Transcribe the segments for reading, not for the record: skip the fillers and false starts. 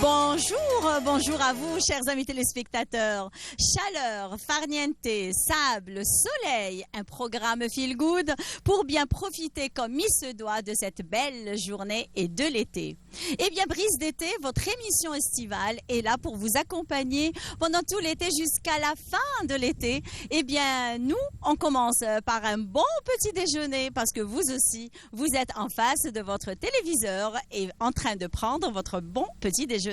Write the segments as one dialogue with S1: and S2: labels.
S1: Bonjour à vous, chers amis téléspectateurs. Chaleur, farniente, sable, soleil, un programme feel good pour bien profiter comme il se doit de cette belle journée et de l'été. Eh bien, Brise d'été, votre émission estivale est là pour vous accompagner pendant tout l'été jusqu'à la fin de l'été. Eh bien, nous, on commence par un bon petit déjeuner parce que vous aussi, vous êtes en face de votre téléviseur et en train de prendre votre bon petit déjeuner.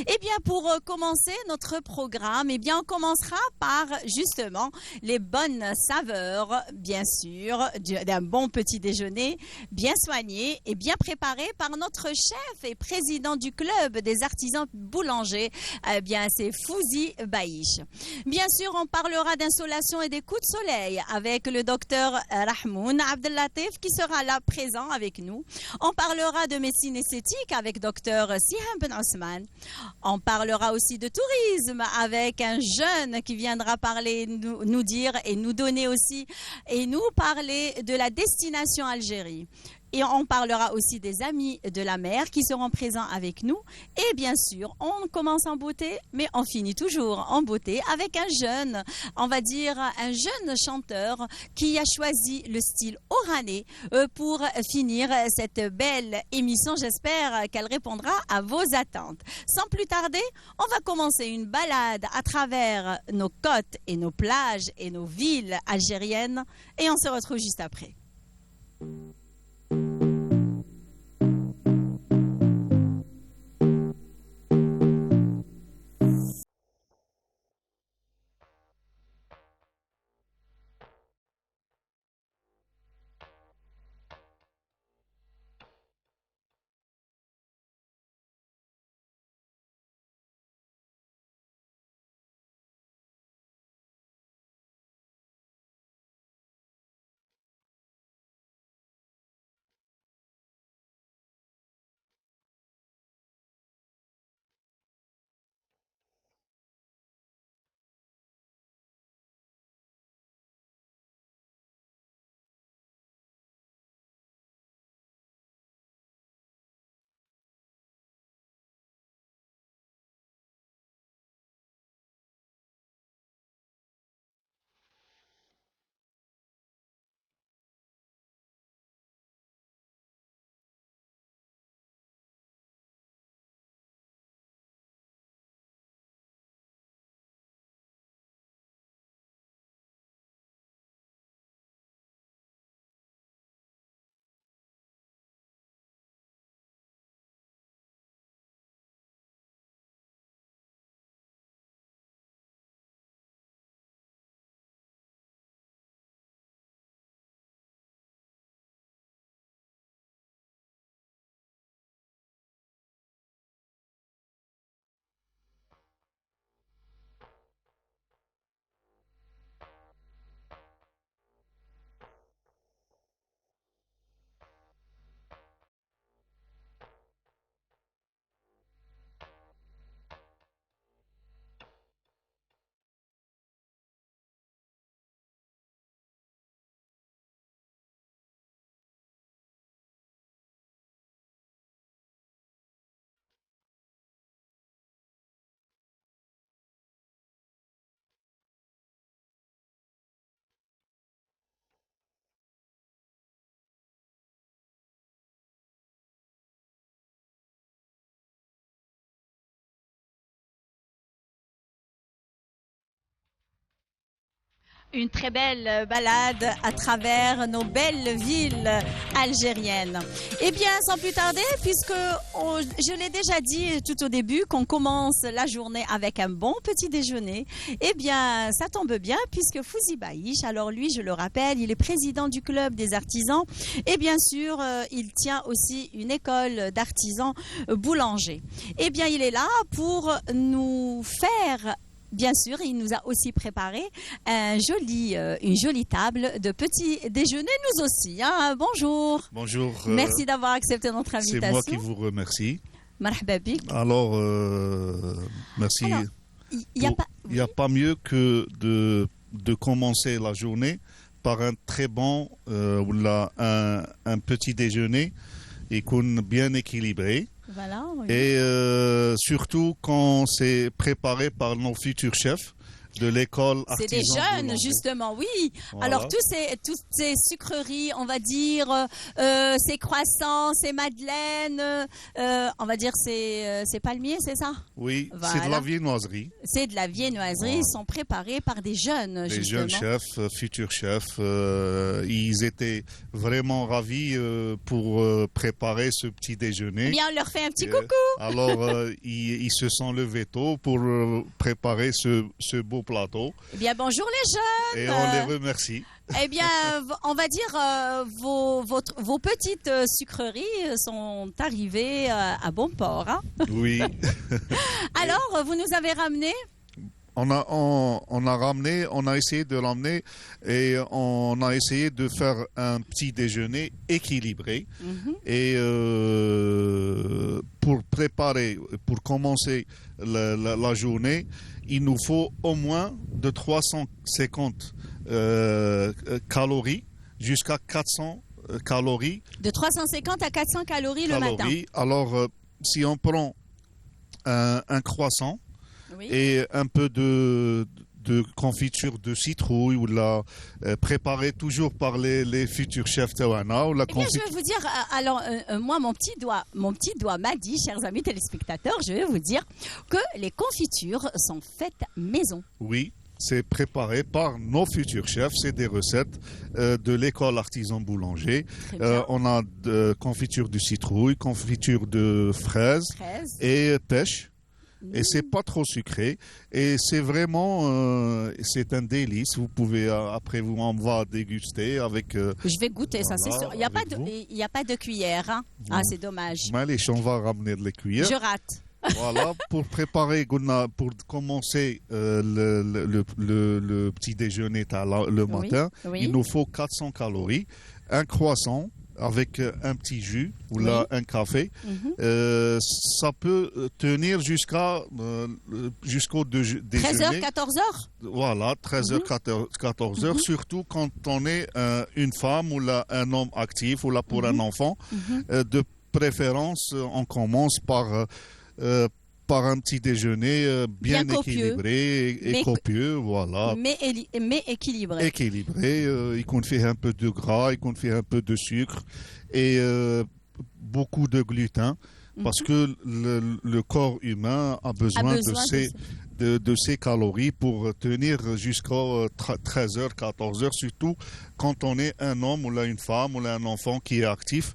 S1: Eh bien, pour commencer notre programme, eh bien, on commencera par justement les bonnes saveurs, bien sûr, d'un bon petit déjeuner bien soigné et bien préparé par notre chef et président du club des artisans boulangers, eh bien, c'est Fouzi Baïch. Bien sûr, on parlera d'insolation et des coups de soleil avec le docteur Rahmoun Abdellatif qui sera là présent avec nous. On parlera de médecine esthétique avec docteur Siham Ben Osman. On parlera aussi de tourisme avec un jeune qui viendra parler, nous dire et nous donner aussi et nous parler de la destination Algérie. Et on parlera aussi des amis de la mer qui seront présents avec nous. Et bien sûr, on commence en beauté, mais on finit toujours en beauté avec un jeune, on va dire un jeune chanteur qui a choisi le style oranais pour finir cette belle émission. J'espère qu'elle répondra à vos attentes. Sans plus tarder, on va commencer une balade à travers nos côtes et nos plages et nos villes algériennes. Et on se retrouve juste après. Une très belle balade à travers nos belles villes algériennes. Eh bien, sans plus tarder, puisque je l'ai déjà dit tout au début, qu'on commence la journée avec un bon petit déjeuner, eh bien, ça tombe bien, puisque Fouzi Baïch, alors lui, je le rappelle, il est président du club des artisans et bien sûr, il tient aussi une école d'artisans boulangers. Eh bien, il est là pour nous faire... Bien sûr, il nous a aussi préparé une jolie table de petit déjeuner, nous aussi. Hein. Bonjour.
S2: Bonjour.
S1: Merci d'avoir accepté notre invitation.
S2: C'est moi qui vous remercie.
S1: Marhaba bik.
S2: Alors, merci. Il n'y a pas mieux que de commencer la journée par un très bon un petit déjeuner يكون bien équilibré.
S1: Voilà, oui.
S2: Et surtout quand c'est préparé par nos futurs chefs de l'école artisan.
S1: C'est des jeunes,
S2: boulanger.
S1: Justement, oui.
S2: Voilà.
S1: Alors, toutes ces sucreries, on va dire, ces croissants, ces madeleines, on va dire ces palmiers, c'est ça?
S2: Oui,
S1: Voilà.
S2: c'est de la viennoiserie.
S1: C'est de la viennoiserie,
S2: Voilà.
S1: ils sont préparés par des jeunes,
S2: Les
S1: justement.
S2: jeunes chefs, futurs chefs, ils étaient vraiment ravis pour préparer ce petit déjeuner.
S1: Eh bien, on leur fait un petit coucou.
S2: Alors, ils se sont levés tôt pour préparer ce beau plateau.
S1: Eh bien, bonjour les jeunes.
S2: Et on les remercie.
S1: Eh bien, on va dire, vos petites sucreries sont arrivées à bon port. Hein?
S2: Oui.
S1: Alors, vous nous avez ramené?
S2: On a ramené, on a essayé de l'emmener et on a essayé de faire un petit déjeuner équilibré. Et pour commencer la journée, il nous faut au moins de 350 calories jusqu'à 400 calories.
S1: De 350 à 400 calories le matin.
S2: Alors, si on prend un croissant,
S1: Oui.
S2: et un peu de confiture de citrouille ou préparée toujours par les futurs chefs Tawana.
S1: Eh bien, je vais vous dire, alors moi, mon petit doigt m'a dit, chers amis téléspectateurs, je vais vous dire que les confitures sont faites maison.
S2: Oui, c'est préparé par nos futurs chefs. C'est des recettes de l'école artisan boulanger. On a confiture de citrouille, confiture de fraises. Et pêche. Et c'est pas trop sucré et c'est vraiment c'est un délice. Vous pouvez après on va déguster avec.
S1: Je vais goûter ça, c'est sûr. Il n'y a pas de cuillère. Hein? Ah, c'est dommage.
S2: Allez, on va ramener les cuillères.
S1: Je rate.
S2: Voilà, pour préparer, pour commencer le petit déjeuner le matin,
S1: oui.
S2: il nous faut 400 calories, un croissant avec un petit jus ou là un café. Ça peut tenir jusqu'au déjeuner.
S1: 13h, 14h.
S2: Voilà, 13h, 14h, surtout quand on est une femme ou là un homme actif ou là pour un enfant. De préférence, on commence par un petit déjeuner bien équilibré et copieux, voilà.
S1: Mais équilibré.
S2: Équilibré, il contient un peu de gras, il contient un peu de sucre et beaucoup de gluten, parce que le corps humain a besoin de ces calories pour tenir jusqu'à 13h, 14h, surtout quand on est un homme ou là une femme ou là un enfant qui est actif.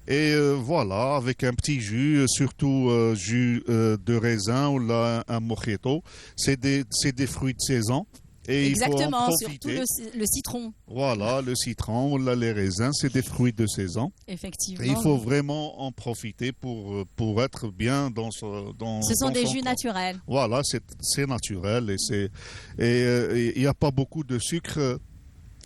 S2: Et voilà, avec un petit jus, surtout jus de raisin ou là un mojito, c'est des fruits de saison. Et
S1: exactement,
S2: il faut en profiter.
S1: Surtout le citron.
S2: Voilà, le citron ou là les raisins, c'est des fruits de saison.
S1: Effectivement.
S2: Et il faut vraiment en profiter pour être bien dans son
S1: Ce sont des jus naturels.
S2: Voilà, c'est naturel et il n'y a pas beaucoup de sucre.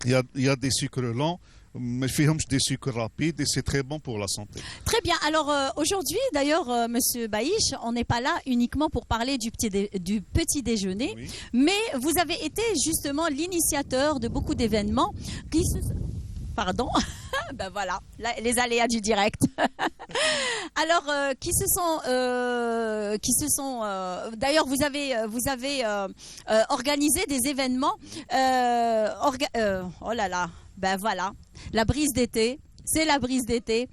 S2: Il y a des sucres lents. Mais des sucres rapides et c'est très bon pour la santé.
S1: Très bien. Alors aujourd'hui, d'ailleurs, Monsieur Baïch, on n'est pas là uniquement pour parler du petit déjeuner, mais vous avez été justement l'initiateur de beaucoup d'événements qui Pardon. Ben voilà, les aléas du direct. Alors, qui se sont. D'ailleurs, vous avez organisé des événements. Oh là là. Ben voilà, la brise d'été. C'est la brise d'été.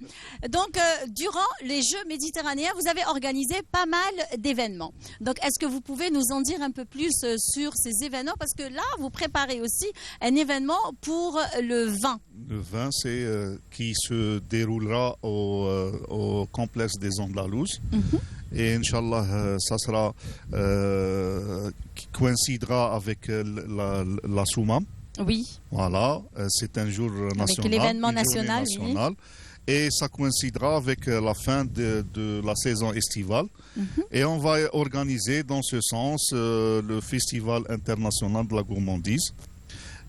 S1: Donc, durant les Jeux méditerranéens, vous avez organisé pas mal d'événements. Donc, est-ce que vous pouvez nous en dire un peu plus sur ces événements? Parce que là, vous préparez aussi un événement pour le vin.
S2: Le vin, c'est qui se déroulera au complexe des Andalouses. Et Inch'Allah, ça sera qui coïncidera avec la Soumam.
S1: Oui.
S2: Voilà, c'est un jour national.
S1: Avec l'événement national. Oui.
S2: Et ça coïncidera avec la fin de la saison estivale. Et on va organiser dans ce sens le Festival international de la gourmandise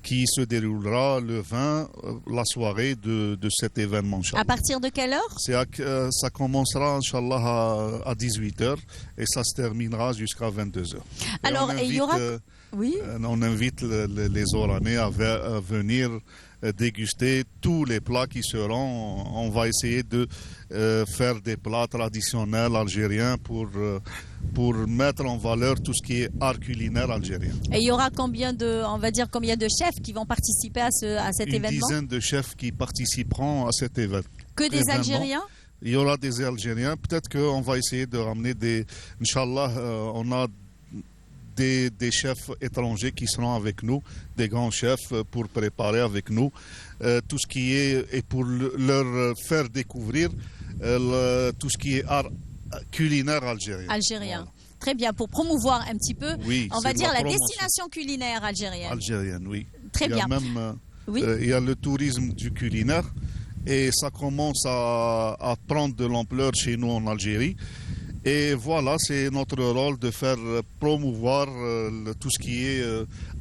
S2: qui se déroulera le 20, la soirée de cet événement.
S1: À partir de quelle heure?
S2: Ça commencera, Inch'Allah, à 18h et ça se terminera jusqu'à 22h.
S1: Alors, il y aura...
S2: Oui. On invite les Oranais à venir déguster tous les plats qui seront. On va essayer de faire des plats traditionnels algériens pour mettre en valeur tout ce qui est art culinaire algérien.
S1: Et il y aura combien de chefs qui vont participer à cet événement?
S2: Une dizaine de chefs qui participeront à cet événement.
S1: Que des Algériens?
S2: Il y aura des Algériens. Peut-être qu'on va essayer de ramener Inch'Allah, on a des chefs étrangers qui seront avec nous, des grands chefs pour préparer avec nous tout ce qui est, et pour leur faire découvrir tout ce qui est art culinaire algérien.
S1: Voilà. Très bien, pour promouvoir un petit peu,
S2: oui,
S1: on va dire la destination culinaire algérienne.
S2: Algérienne, oui.
S1: Très bien.
S2: Il y a le tourisme du culinaire et ça commence à prendre de l'ampleur chez nous en Algérie. Et voilà, c'est notre rôle de faire promouvoir tout ce qui est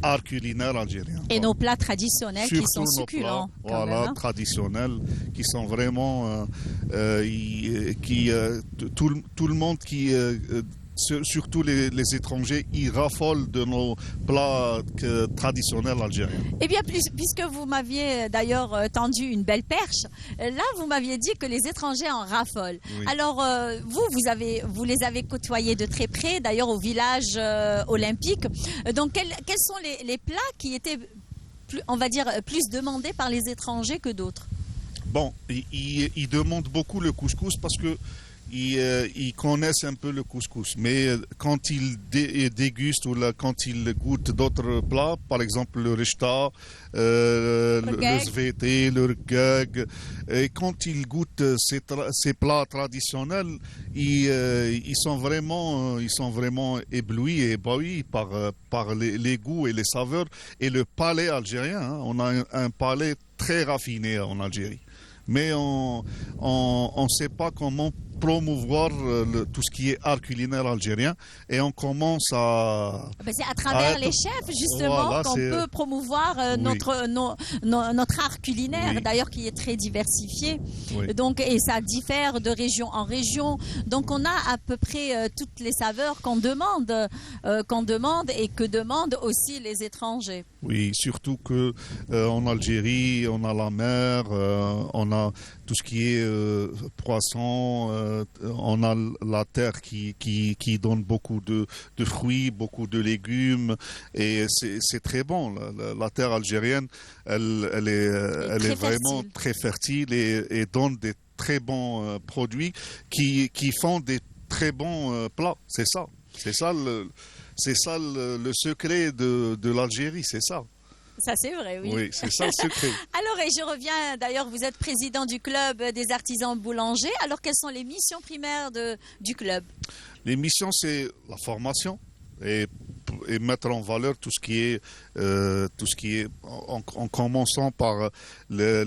S2: art culinaire algérien.
S1: Et nos plats traditionnels qui sont succulents.
S2: Traditionnels, qui sont vraiment... tout le monde qui... surtout les étrangers, ils raffolent de nos plats traditionnels algériens.
S1: Eh bien, puisque vous m'aviez d'ailleurs tendu une belle perche, là, vous m'aviez dit que les étrangers en raffolent. Oui. Alors, vous les avez côtoyés de très près, d'ailleurs au village olympique. Donc, quels sont les plats qui étaient, plus demandés par les étrangers que d'autres?
S2: Bon, ils demandent beaucoup le couscous parce que ils connaissent un peu le couscous, mais quand ils dégustent ou quand ils goûtent d'autres plats, par exemple le rechta, le svete, le rgag, et quand ils goûtent ces plats traditionnels, ils sont vraiment éblouis et ébahis par les goûts et les saveurs et le palais algérien. Hein. On a un palais très raffiné en Algérie, mais on ne sait pas comment promouvoir tout ce qui est art culinaire algérien et on commence à...
S1: c'est à travers les chefs justement qu'on peut promouvoir notre art culinaire, d'ailleurs qui est très diversifié. Oui. Donc, et ça diffère de région en région. Donc on a à peu près toutes les saveurs qu'on demande et que demandent aussi les étrangers.
S2: Oui, surtout que en Algérie, on a la mer, on a tout ce qui est poisson, on a la terre qui donne beaucoup de fruits, beaucoup de légumes, et c'est très bon. La terre algérienne, elle est vraiment très fertile et donne des très bons produits qui font des très bons plats. C'est ça. C'est ça le secret de l'Algérie, c'est ça.
S1: Ça, c'est vrai, oui.
S2: Oui, c'est ça le secret.
S1: Alors, et je reviens, d'ailleurs, vous êtes président du club des artisans boulangers. Alors, quelles sont les missions primaires du club?
S2: Les missions, c'est la formation et mettre en valeur tout ce qui est en commençant par les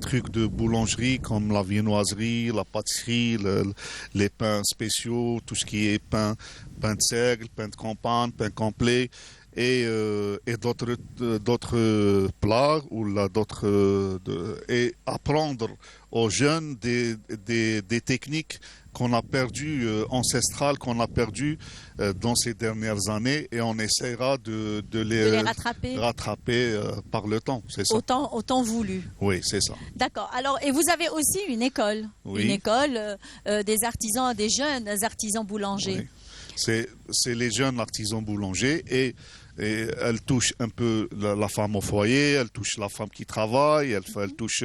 S2: trucs de boulangerie comme la viennoiserie, la pâtisserie, les pains spéciaux, tout ce qui est pain de seigle, pain de campagne, pain complet. Et d'autres plats et apprendre aux jeunes des techniques qu'on a perdues, ancestrales, qu'on a perdues dans ces dernières années, et on essaiera de les rattraper par le temps, c'est ça.
S1: Autant voulu.
S2: Oui, c'est ça.
S1: D'accord. Alors, et vous avez aussi une école, une école des artisans, des jeunes artisans boulangers.
S2: Oui. C'est les jeunes artisans boulangers et elle touche un peu la femme au foyer, elle touche la femme qui travaille, elle touche...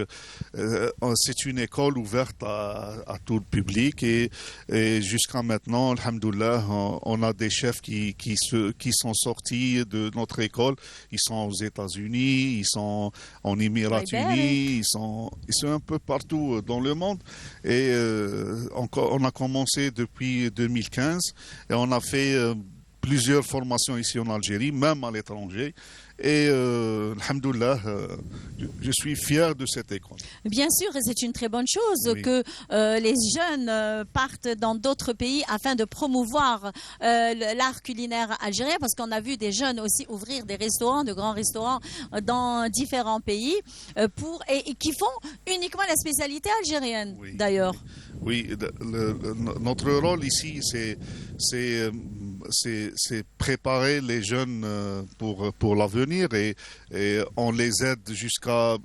S2: c'est une école ouverte à tout le public et jusqu'à maintenant, alhamdoulilah, on a des chefs qui sont sortis de notre école. Ils sont aux États-Unis, ils sont en Émirats Unis, ils sont un peu partout dans le monde. Et on a commencé depuis 2015 et on a fait... plusieurs formations ici en Algérie, même à l'étranger. Et alhamdoulilah, je suis fier de cette école.
S1: Bien sûr, et c'est une très bonne chose que les jeunes partent dans d'autres pays afin de promouvoir l'art culinaire algérien, parce qu'on a vu des jeunes aussi ouvrir des restaurants, de grands restaurants dans différents pays et qui font uniquement la spécialité algérienne, d'ailleurs.
S2: Oui, notre rôle ici, c'est c'est préparer les jeunes pour l'avenir et on les aide jusqu'à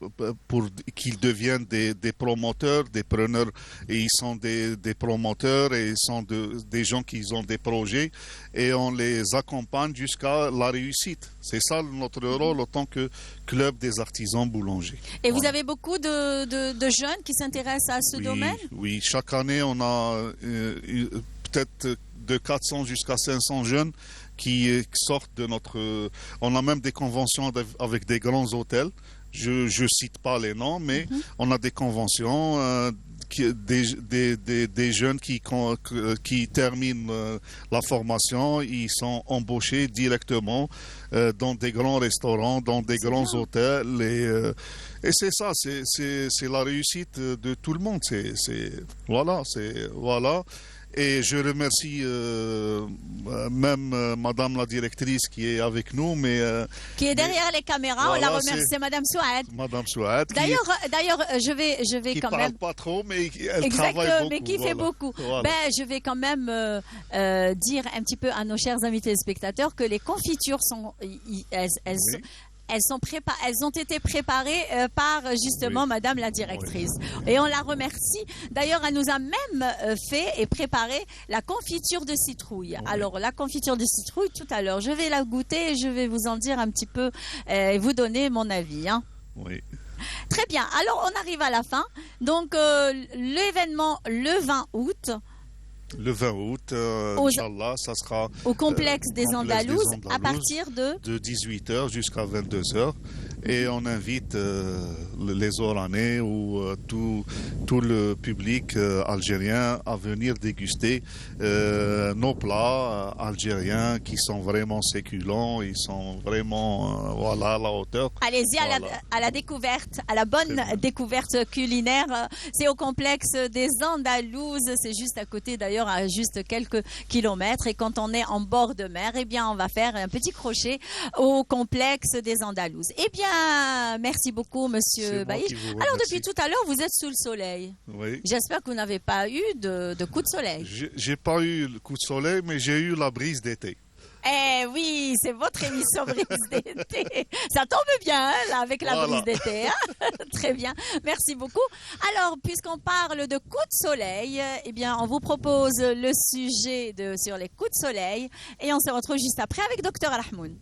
S2: pour qu'ils deviennent des promoteurs, des preneurs, et ils sont des promoteurs et ils sont des gens qui ont des projets et on les accompagne jusqu'à la réussite. C'est ça notre rôle en tant que club des artisans boulangers.
S1: Et vous avez beaucoup de jeunes qui s'intéressent à ce domaine?
S2: Oui, chaque année on a peut-être de 400 jusqu'à 500 jeunes qui sortent de notre... On a même des conventions avec des grands hôtels. Je cite pas les noms, mais on a des conventions, des jeunes qui terminent la formation, ils sont embauchés directement dans des grands restaurants, dans des grands hôtels. Et c'est ça, c'est la réussite de tout le monde. Voilà. Et je remercie même Madame la directrice qui est avec nous,
S1: qui est derrière les caméras. Voilà, on la remercie, c'est Madame Souad.
S2: Madame Souad.
S1: D'ailleurs, je vais
S2: qui
S1: quand
S2: parle
S1: même.
S2: Pas trop, mais elle travaille beaucoup.
S1: Mais qui fait beaucoup. Voilà. Je vais quand même dire un petit peu à nos chers amis téléspectateurs que les confitures sont, elles ont été préparées par justement Madame la directrice. Et on la remercie. D'ailleurs, elle nous a même fait et préparé la confiture de citrouille. Alors, la confiture de citrouille, tout à l'heure, je vais la goûter et je vais vous en dire un petit peu et vous donner mon avis. Hein.
S2: Oui.
S1: Très bien. Alors, on arrive à la fin. Donc, l'événement le 20 août.
S2: Le 20 août, Inch'Allah, ça sera
S1: au complexe des Andalouses à partir de
S2: 18h jusqu'à 22h. Et on invite les Oranais ou tout le public algérien à venir déguster nos plats algériens qui sont vraiment succulents, ils sont vraiment à la hauteur.
S1: Allez-y à la découverte, à la bonne découverte culinaire. C'est au complexe des Andalouses, c'est juste à côté d'ailleurs, à juste quelques kilomètres. Et quand on est en bord de mer, eh bien on va faire un petit crochet au complexe des Andalouses. Eh bien, merci beaucoup, Monsieur Baïch. Alors, depuis tout à l'heure, vous êtes sous le soleil.
S2: Oui.
S1: J'espère que vous n'avez pas eu de coup de soleil.
S2: J'ai pas eu le coup de soleil, mais j'ai eu la brise d'été.
S1: Eh oui, c'est votre émission brise d'été. Ça tombe bien, hein, là, avec la brise d'été. Hein. Très bien, merci beaucoup. Alors, puisqu'on parle de coups de soleil, eh bien, on vous propose le sujet sur les coups de soleil et on se retrouve juste après avec Dr Rahmoun.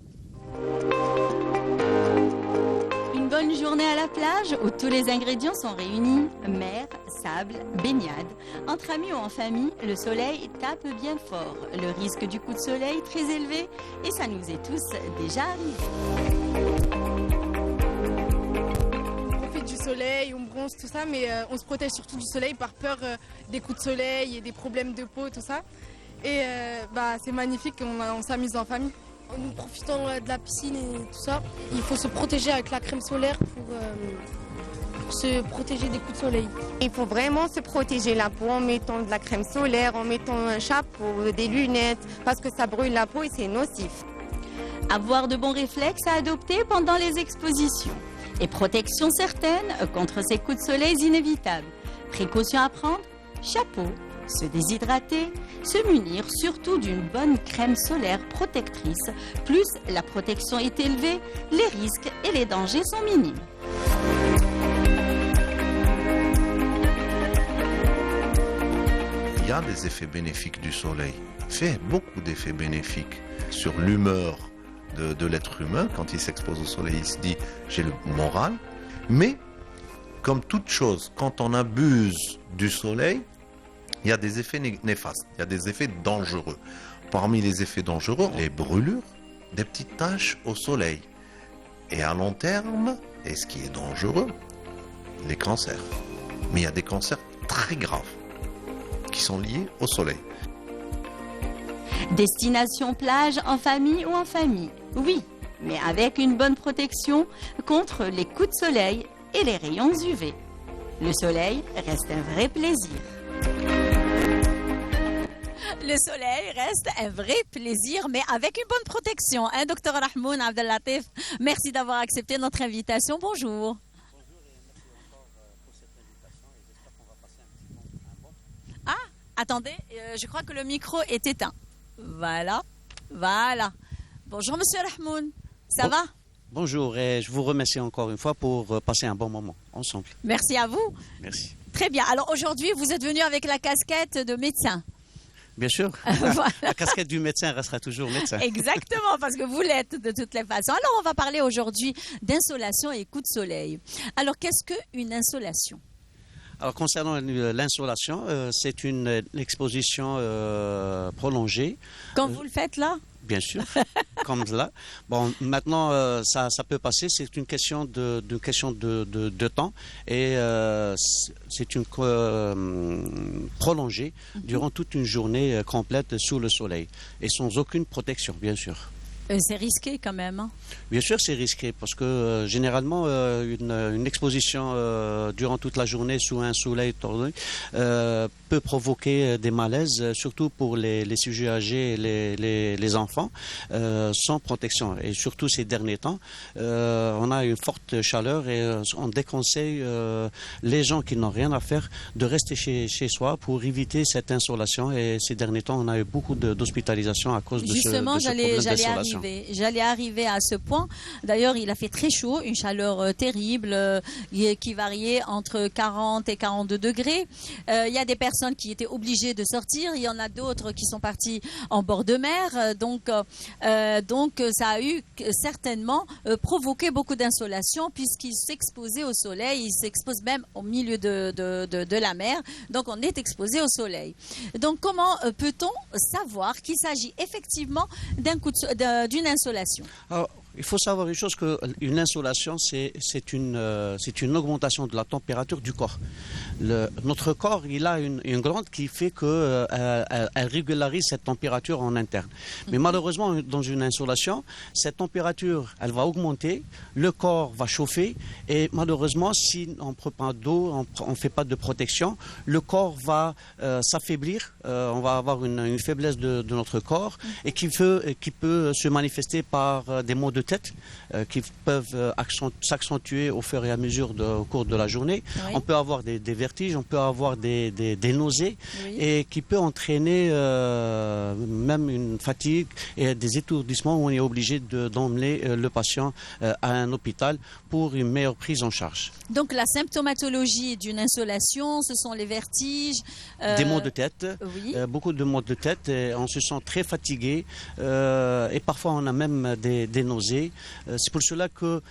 S1: Une bonne journée à la plage où tous les ingrédients sont réunis. Mer, sable, baignade. Entre amis ou en famille, le soleil tape bien fort. Le risque du coup de soleil très élevé et ça nous est tous déjà arrivé.
S3: On profite du soleil, on bronze, tout ça, mais on se protège surtout du soleil par peur des coups de soleil et des problèmes de peau, tout ça. Et c'est magnifique, on s'amuse en famille.
S4: En profitant de la piscine et tout ça, il faut se protéger avec la crème solaire pour se protéger des coups de soleil.
S5: Il faut vraiment se protéger la peau en mettant de la crème solaire, en mettant un chapeau, des lunettes, parce que ça brûle la peau et c'est nocif.
S1: Avoir de bons réflexes à adopter pendant les expositions. Et protection certaine contre ces coups de soleil inévitables. Précautions à prendre, chapeau, se déshydrater, se munir surtout d'une bonne crème solaire protectrice. Plus la protection est élevée, les risques et les dangers sont minimes.
S6: Il y a des effets bénéfiques du soleil. Il fait beaucoup d'effets bénéfiques sur l'humeur de l'être humain. Quand il s'expose au soleil, il se dit « j'ai le moral ». Mais, comme toute chose, quand on abuse du soleil, il y a des effets néfastes, il y a des effets dangereux. Parmi les effets dangereux, les brûlures, des petites taches au soleil. Et à long terme, et ce qui est dangereux, les cancers. Mais il y a des cancers très graves qui sont liés au soleil.
S1: Destination plage en famille ou en famille, oui, mais avec une bonne protection contre les coups de soleil et les rayons UV. Le soleil reste un vrai plaisir. Le soleil reste un vrai plaisir, mais avec une bonne protection. Hein, Dr Rahmoun Abdellatif, merci d'avoir accepté notre invitation. Bonjour.
S7: Bonjour et merci encore pour cette invitation et j'espère qu'on va passer un bon.
S1: Ah, attendez, je crois que le micro est éteint. Voilà. Voilà. Bonjour Monsieur Rahmoun, ça va?
S7: Bonjour et je vous remercie encore une fois pour passer un bon moment ensemble.
S1: Merci à vous.
S7: Merci.
S1: Très bien. Alors aujourd'hui, vous êtes venu avec la casquette de médecin.
S7: Bien sûr,
S1: Voilà.
S7: la casquette du médecin restera toujours médecin.
S1: Exactement, parce que vous l'êtes de toutes les façons. Alors on va parler aujourd'hui d'insolation et coups de soleil. Alors qu'est-ce qu'une insolation?
S7: Alors concernant l'insolation, c'est une exposition prolongée.
S1: Quand vous le faites là?
S7: Bien sûr, comme cela. Bon, maintenant, ça peut passer. C'est une question de temps et c'est une prolongée durant toute une journée complète sous le soleil et sans aucune protection, bien sûr.
S1: C'est risqué quand même. Hein?
S7: Bien sûr, c'est risqué parce que généralement, une exposition durant toute la journée sous un soleil tordu peut provoquer des malaises, surtout pour les sujets âgés et les enfants, sans protection. Et surtout ces derniers temps, on a une forte chaleur et on déconseille les gens qui n'ont rien à faire de rester chez soi pour éviter cette insolation. Et ces derniers temps, on a eu beaucoup d'hospitalisations à cause de ce problème d'insolation.
S1: J'allais arriver à ce point. D'ailleurs, il a fait très chaud, une chaleur terrible qui variait entre 40 et 42 degrés. Il y a des personnes qui étaient obligées de sortir. Il y en a d'autres qui sont partis en bord de mer. Donc ça a eu certainement provoqué beaucoup d'insolation puisqu'ils s'exposaient au soleil. Ils s'exposent même au milieu de la mer. Donc on est exposé au soleil. Donc comment peut-on savoir qu'il s'agit effectivement d'une insolation?
S7: Alors, il faut savoir une chose, qu'une insolation, c'est une augmentation de la température du corps. Notre corps, il a une glande qui fait qu'elle régularise cette température en interne. Mais malheureusement, dans une insolation, cette température, elle va augmenter, le corps va chauffer et malheureusement, si on ne prend pas d'eau, on ne fait pas de protection, le corps va s'affaiblir, on va avoir une faiblesse de notre corps et qui peut se manifester par des maux de tête qui peuvent s'accentuer au fur et à mesure au cours de la journée. Oui. On peut avoir des vertiges, on peut avoir des nausées oui. et qui peut entraîner même une fatigue et des étourdissements où on est obligé d'emmener le patient à un hôpital pour une meilleure prise en charge.
S1: Donc la symptomatologie d'une insolation, ce sont les vertiges,
S7: des maux de tête,
S1: oui.
S7: Beaucoup de maux de tête, et on se sent très fatigué et parfois on a même des nausées. C'est pour cela que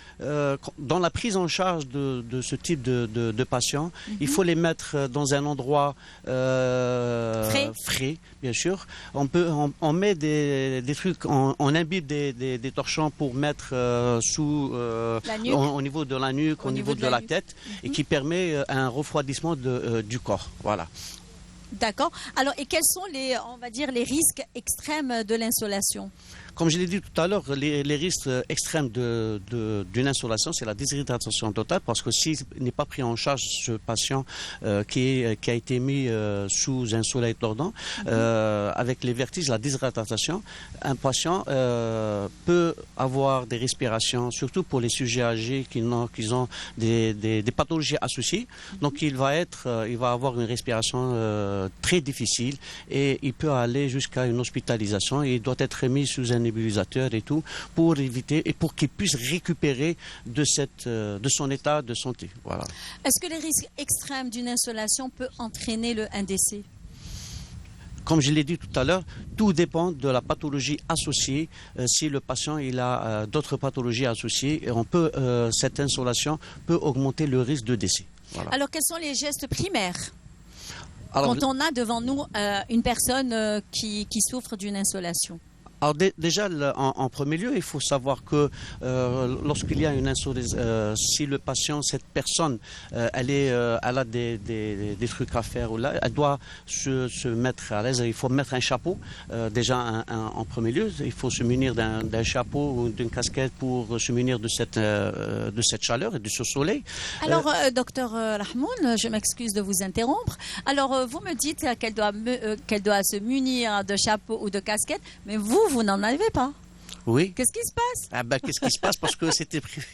S7: dans la prise en charge de ce type de patients, il faut les mettre dans un endroit frais, bien sûr. On met des trucs, on imbibe des torchons pour mettre au niveau de la nuque, au niveau de la tête, et qui permet un refroidissement du corps. Voilà.
S1: D'accord. Alors, et quels sont les risques extrêmes de l'insolation?
S7: Comme je l'ai dit tout à l'heure, les risques extrêmes d'une insolation, c'est la déshydratation totale, parce que s'il n'est pas pris en charge ce patient qui a été mis sous un soleil tordant, avec les vertiges, la déshydratation, un patient peut avoir des respirations, surtout pour les sujets âgés qui ont des pathologies associées. Donc il va avoir une respiration très difficile et il peut aller jusqu'à une hospitalisation et il doit être mis sous un nébulisateur et tout pour éviter et pour qu'il puisse récupérer de son état de santé. Voilà.
S1: Est-ce que les risques extrêmes d'une insolation peuvent entraîner un décès?
S7: Comme je l'ai dit tout à l'heure, tout dépend de la pathologie associée. Si le patient il a d'autres pathologies associées, cette insolation peut augmenter le risque de décès. Voilà.
S1: Alors, quels sont les gestes primaires quand on a devant nous une personne qui souffre d'une insolation?
S7: Alors déjà, en premier lieu, il faut savoir que lorsqu'il y a une insolation, si le patient, cette personne, elle a des trucs à faire, ou là, elle doit se mettre à l'aise. Il faut mettre un chapeau, déjà en premier lieu. Il faut se munir d'un chapeau ou d'une casquette pour se munir de cette chaleur et de ce soleil.
S1: Alors, docteur Rahmoun, je m'excuse de vous interrompre. Alors, vous me dites qu'elle doit se munir de chapeau ou de casquette, mais vous n'en avez pas.
S7: Oui.
S1: Qu'est-ce qui se passe?
S7: Qu'est-ce qui se passe? Parce que c'était prévu.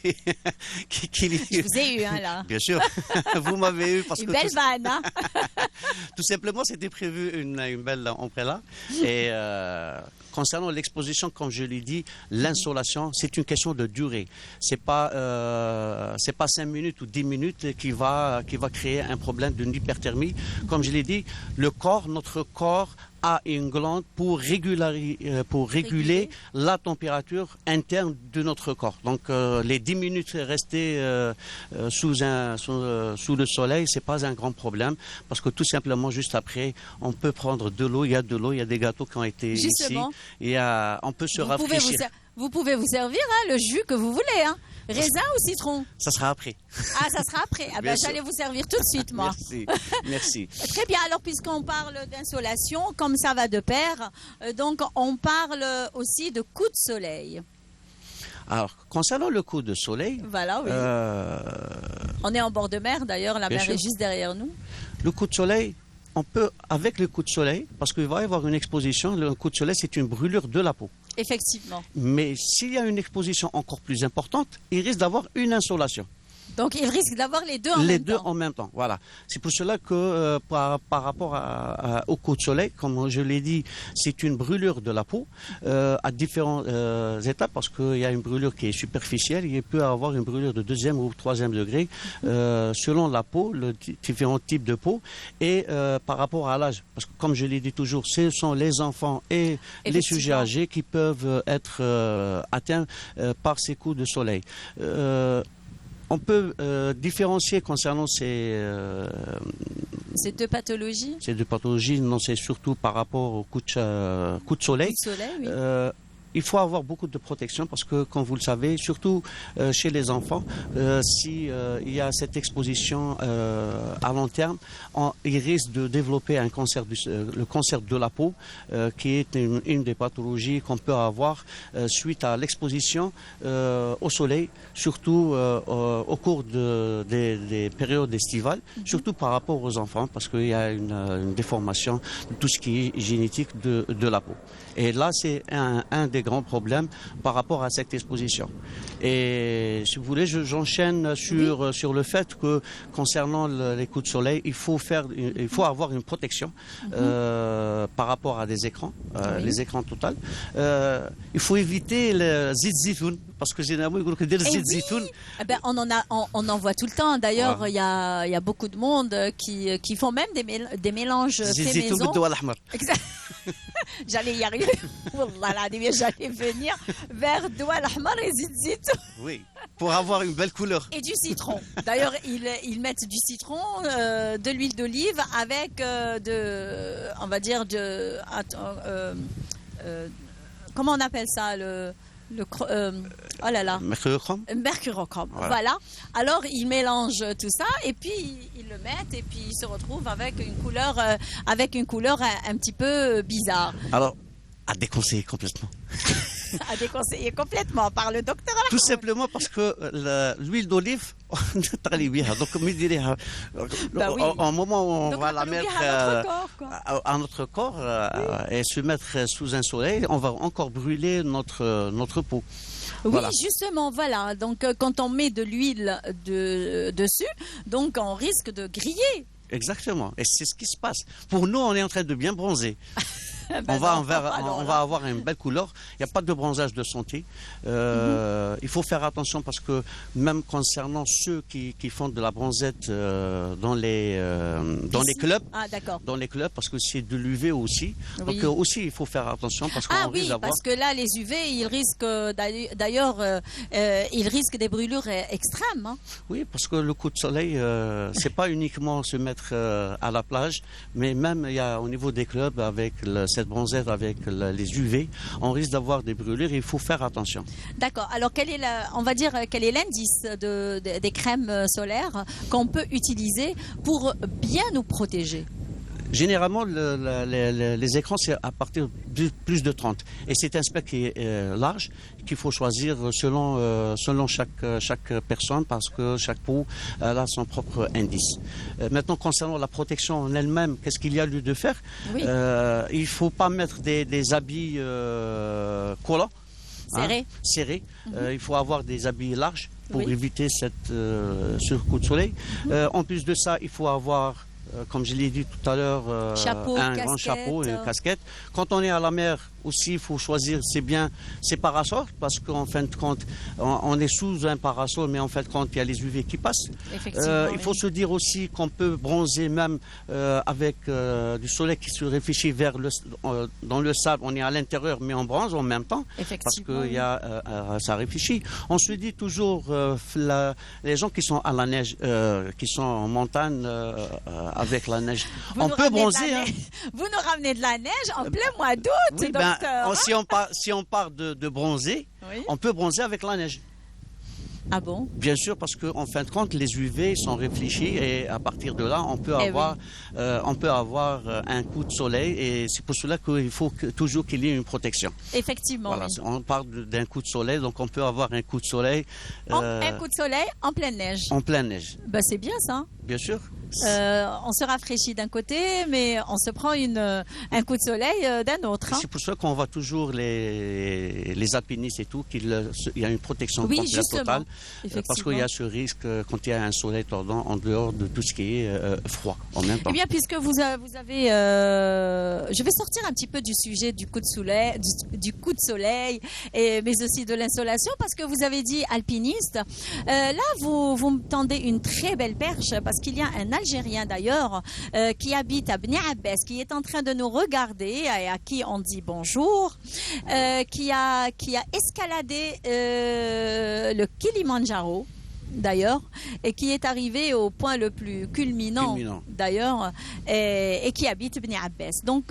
S1: Je vous ai eu, hein, là.
S7: Bien sûr. Vous m'avez eu.
S1: Une belle vanne, hein.
S7: Tout simplement, c'était prévu une belle umbrella. Et concernant l'exposition, comme je l'ai dit, l'insolation, c'est une question de durée. C'est pas 5 minutes ou 10 minutes qui va créer un problème d'une hyperthermie. Comme je l'ai dit, notre corps a une glande pour réguler la température interne de notre corps. Donc les 10 minutes restées sous le soleil, c'est pas un grand problème parce que tout simplement juste après, on peut prendre de l'eau. Il y a des gâteaux qui ont été
S1: Justement.
S7: ici et on peut se rafraîchir.
S1: Vous pouvez vous servir le jus que vous voulez, raisin ou citron.
S7: Ça sera après.
S1: Ah, ça sera après. Ah ben, j'allais vous servir tout de suite, moi.
S7: Merci.
S1: Très bien. Alors, puisqu'on parle d'insolation, comme ça va de pair, donc on parle aussi de coup de soleil.
S7: Alors, concernant le coup de soleil,
S1: voilà, oui. On est en bord de mer, d'ailleurs, la mer est juste derrière nous.
S7: Le coup de soleil, on peut, avec le coup de soleil, parce qu'il va y avoir une exposition, le coup de soleil, c'est une brûlure de la peau.
S1: Effectivement.
S7: Mais s'il y a une exposition encore plus importante, il risque d'avoir une insolation.
S1: Donc, il risque d'avoir les deux en même temps.
S7: Les deux en même temps, voilà. C'est pour cela que par rapport au coup de soleil, comme je l'ai dit, c'est une brûlure de la peau à différentes étapes, parce qu'il y a une brûlure qui est superficielle, il peut y avoir une brûlure de 2e ou 3e degré, selon la peau, le différents types de peau, et par rapport à l'âge. Parce que comme je l'ai dit toujours, ce sont les enfants et les sujets âgés qui peuvent être atteints par ces coups de soleil. On peut différencier concernant ces
S1: deux pathologies.
S7: Ces deux pathologies, non, c'est surtout par rapport au coup de soleil.
S1: Coup de soleil, oui.
S7: Il faut avoir beaucoup de protection parce que, comme vous le savez, surtout chez les enfants, si il y a cette exposition à long terme, ils risquent de développer le cancer de la peau, qui est une des pathologies qu'on peut avoir suite à l'exposition au soleil, surtout au cours des périodes estivales, surtout par rapport aux enfants, parce qu'il y a une déformation de tout ce qui est génétique de la peau. Et là, c'est un des grands problèmes par rapport à cette exposition. Et si vous voulez, j'enchaîne sur le fait que concernant les coups de soleil, il faut avoir une protection par rapport à des écrans, les écrans total. Il faut éviter le zit-zitoun, parce que généralement, ils disent dire zit-zitoun.
S1: Eh ben, on en voit tout le temps. D'ailleurs, il y a beaucoup de monde qui font même des mélanges faits maison. J'allais y arriver. Voilà, j'allais venir vers Doual Ahmar et Zit-Zitoun.
S7: Oui, pour avoir une belle couleur.
S1: Et du citron. D'ailleurs, ils mettent du citron, de l'huile d'olive avec on va dire comment on appelle ça oh là là.
S7: Mercurochrome.
S1: Mercurochrome. Voilà. Alors, ils mélangent tout ça et puis ils le mettent et puis ils se retrouvent avec une couleur un petit peu bizarre.
S7: Alors, à déconseiller complètement.
S1: À déconseiller complètement par le docteur.
S7: Tout simplement parce que l'huile d'olive, donc au moment où on va la mettre à notre corps et se mettre sous un soleil, on va encore brûler notre peau.
S1: Oui,
S7: voilà.
S1: Justement, voilà. Donc, quand on met de l'huile dessus, donc on risque de griller.
S7: Exactement. Et c'est ce qui se passe. Pour nous, on est en train de bien bronzer. On va avoir une belle couleur. Il n'y a pas de bronzage de santé. Il faut faire attention parce que même concernant ceux qui font de la bronzette dans les clubs, dans les clubs, parce que c'est de l'UV aussi. Oui. Donc aussi, il faut faire attention parce qu'on risque d'avoir...
S1: parce que là, les UV, ils risquent d'ailleurs, ils risquent des brûlures extrêmes. Hein.
S7: Oui, parce que le coup de soleil, c'est pas uniquement se mettre à la plage, mais même il y a au niveau des clubs avec cette bronzette avec les UV, on risque d'avoir des brûlures et il faut faire attention.
S1: D'accord. Alors, quel est l'indice des crèmes solaires qu'on peut utiliser pour bien nous protéger?
S7: Généralement, les écrans, c'est à partir de plus de 30. Et c'est un spectre qui est large, qu'il faut choisir selon chaque personne, parce que chaque peau a son propre indice. Maintenant, concernant la protection en elle-même, qu'est-ce qu'il y a lieu de faire? Il ne faut pas mettre des habits collants, serrés. Il faut avoir des habits larges pour éviter ce coup de soleil. En plus de ça, il faut avoir... comme je l'ai dit tout à l'heure, grand chapeau et une casquette. Quand on est à la mer, aussi, il faut choisir, c'est bien ses parasols, parce qu'en fin de compte, on est sous un parasol, mais en fin de compte, il y a les UV qui passent. Il faut se dire aussi qu'on peut bronzer même avec du soleil qui se réfléchit dans le sable. On est à l'intérieur, mais on bronze en même temps, parce que ça réfléchit. On se dit toujours, les gens qui sont à la neige, qui sont en montagne avec la neige, on peut bronzer. Hein.
S1: Vous nous ramenez de la neige en plein mois d'août,
S7: oui, docteur. Si on part de bronzer, on peut bronzer avec la neige.
S1: Ah bon?
S7: Bien sûr, parce qu'en fin de compte, les UV sont réfléchis et à partir de là, on peut avoir un coup de soleil et c'est pour cela qu'il faut toujours qu'il y ait une protection.
S1: Effectivement.
S7: Voilà, on parle d'un coup de soleil, donc on peut avoir un coup de soleil.
S1: Un coup de soleil en pleine neige.
S7: En pleine neige.
S1: C'est bien ça.
S7: Bien sûr.
S1: On se rafraîchit d'un côté, mais on se prend un coup de soleil d'un autre. Hein.
S7: C'est pour ça qu'on voit toujours les alpinistes et tout, qu'il y a une protection complète totale. Parce qu'il y a ce risque quand il y a un soleil tordant en dehors de tout ce qui est froid en même temps.
S1: Eh bien, puisque vous avez... je vais sortir un petit peu du sujet du coup de soleil, mais aussi de l'insolation, parce que vous avez dit alpiniste. Là, vous me tendez une très belle perche, parce qu'il y a un Algérien d'ailleurs qui habite à Bni Abbès, qui est en train de nous regarder et à qui on dit bonjour, qui a escaladé le Kilimandjaro d'ailleurs, et qui est arrivé au point le plus culminant. D'ailleurs, et qui habite Bni Abbès. Donc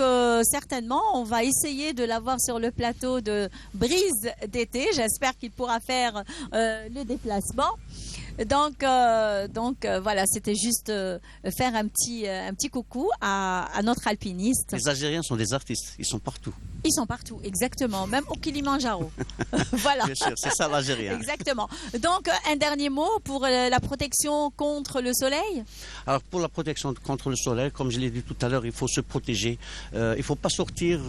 S1: certainement, on va essayer de l'avoir sur le plateau de Brise d'été. J'espère qu'il pourra faire le déplacement. Donc voilà, c'était juste faire un petit coucou à notre alpiniste.
S7: Les Algériens sont des artistes, ils sont partout.
S1: Ils sont partout, exactement, même au Kilimandjaro. Voilà.
S7: Bien sûr, c'est ça l'Algérien.
S1: Exactement. Donc un dernier mot pour la protection contre le soleil.
S7: Alors pour la protection contre le soleil, comme je l'ai dit tout à l'heure, il faut se protéger. Il ne faut pas sortir,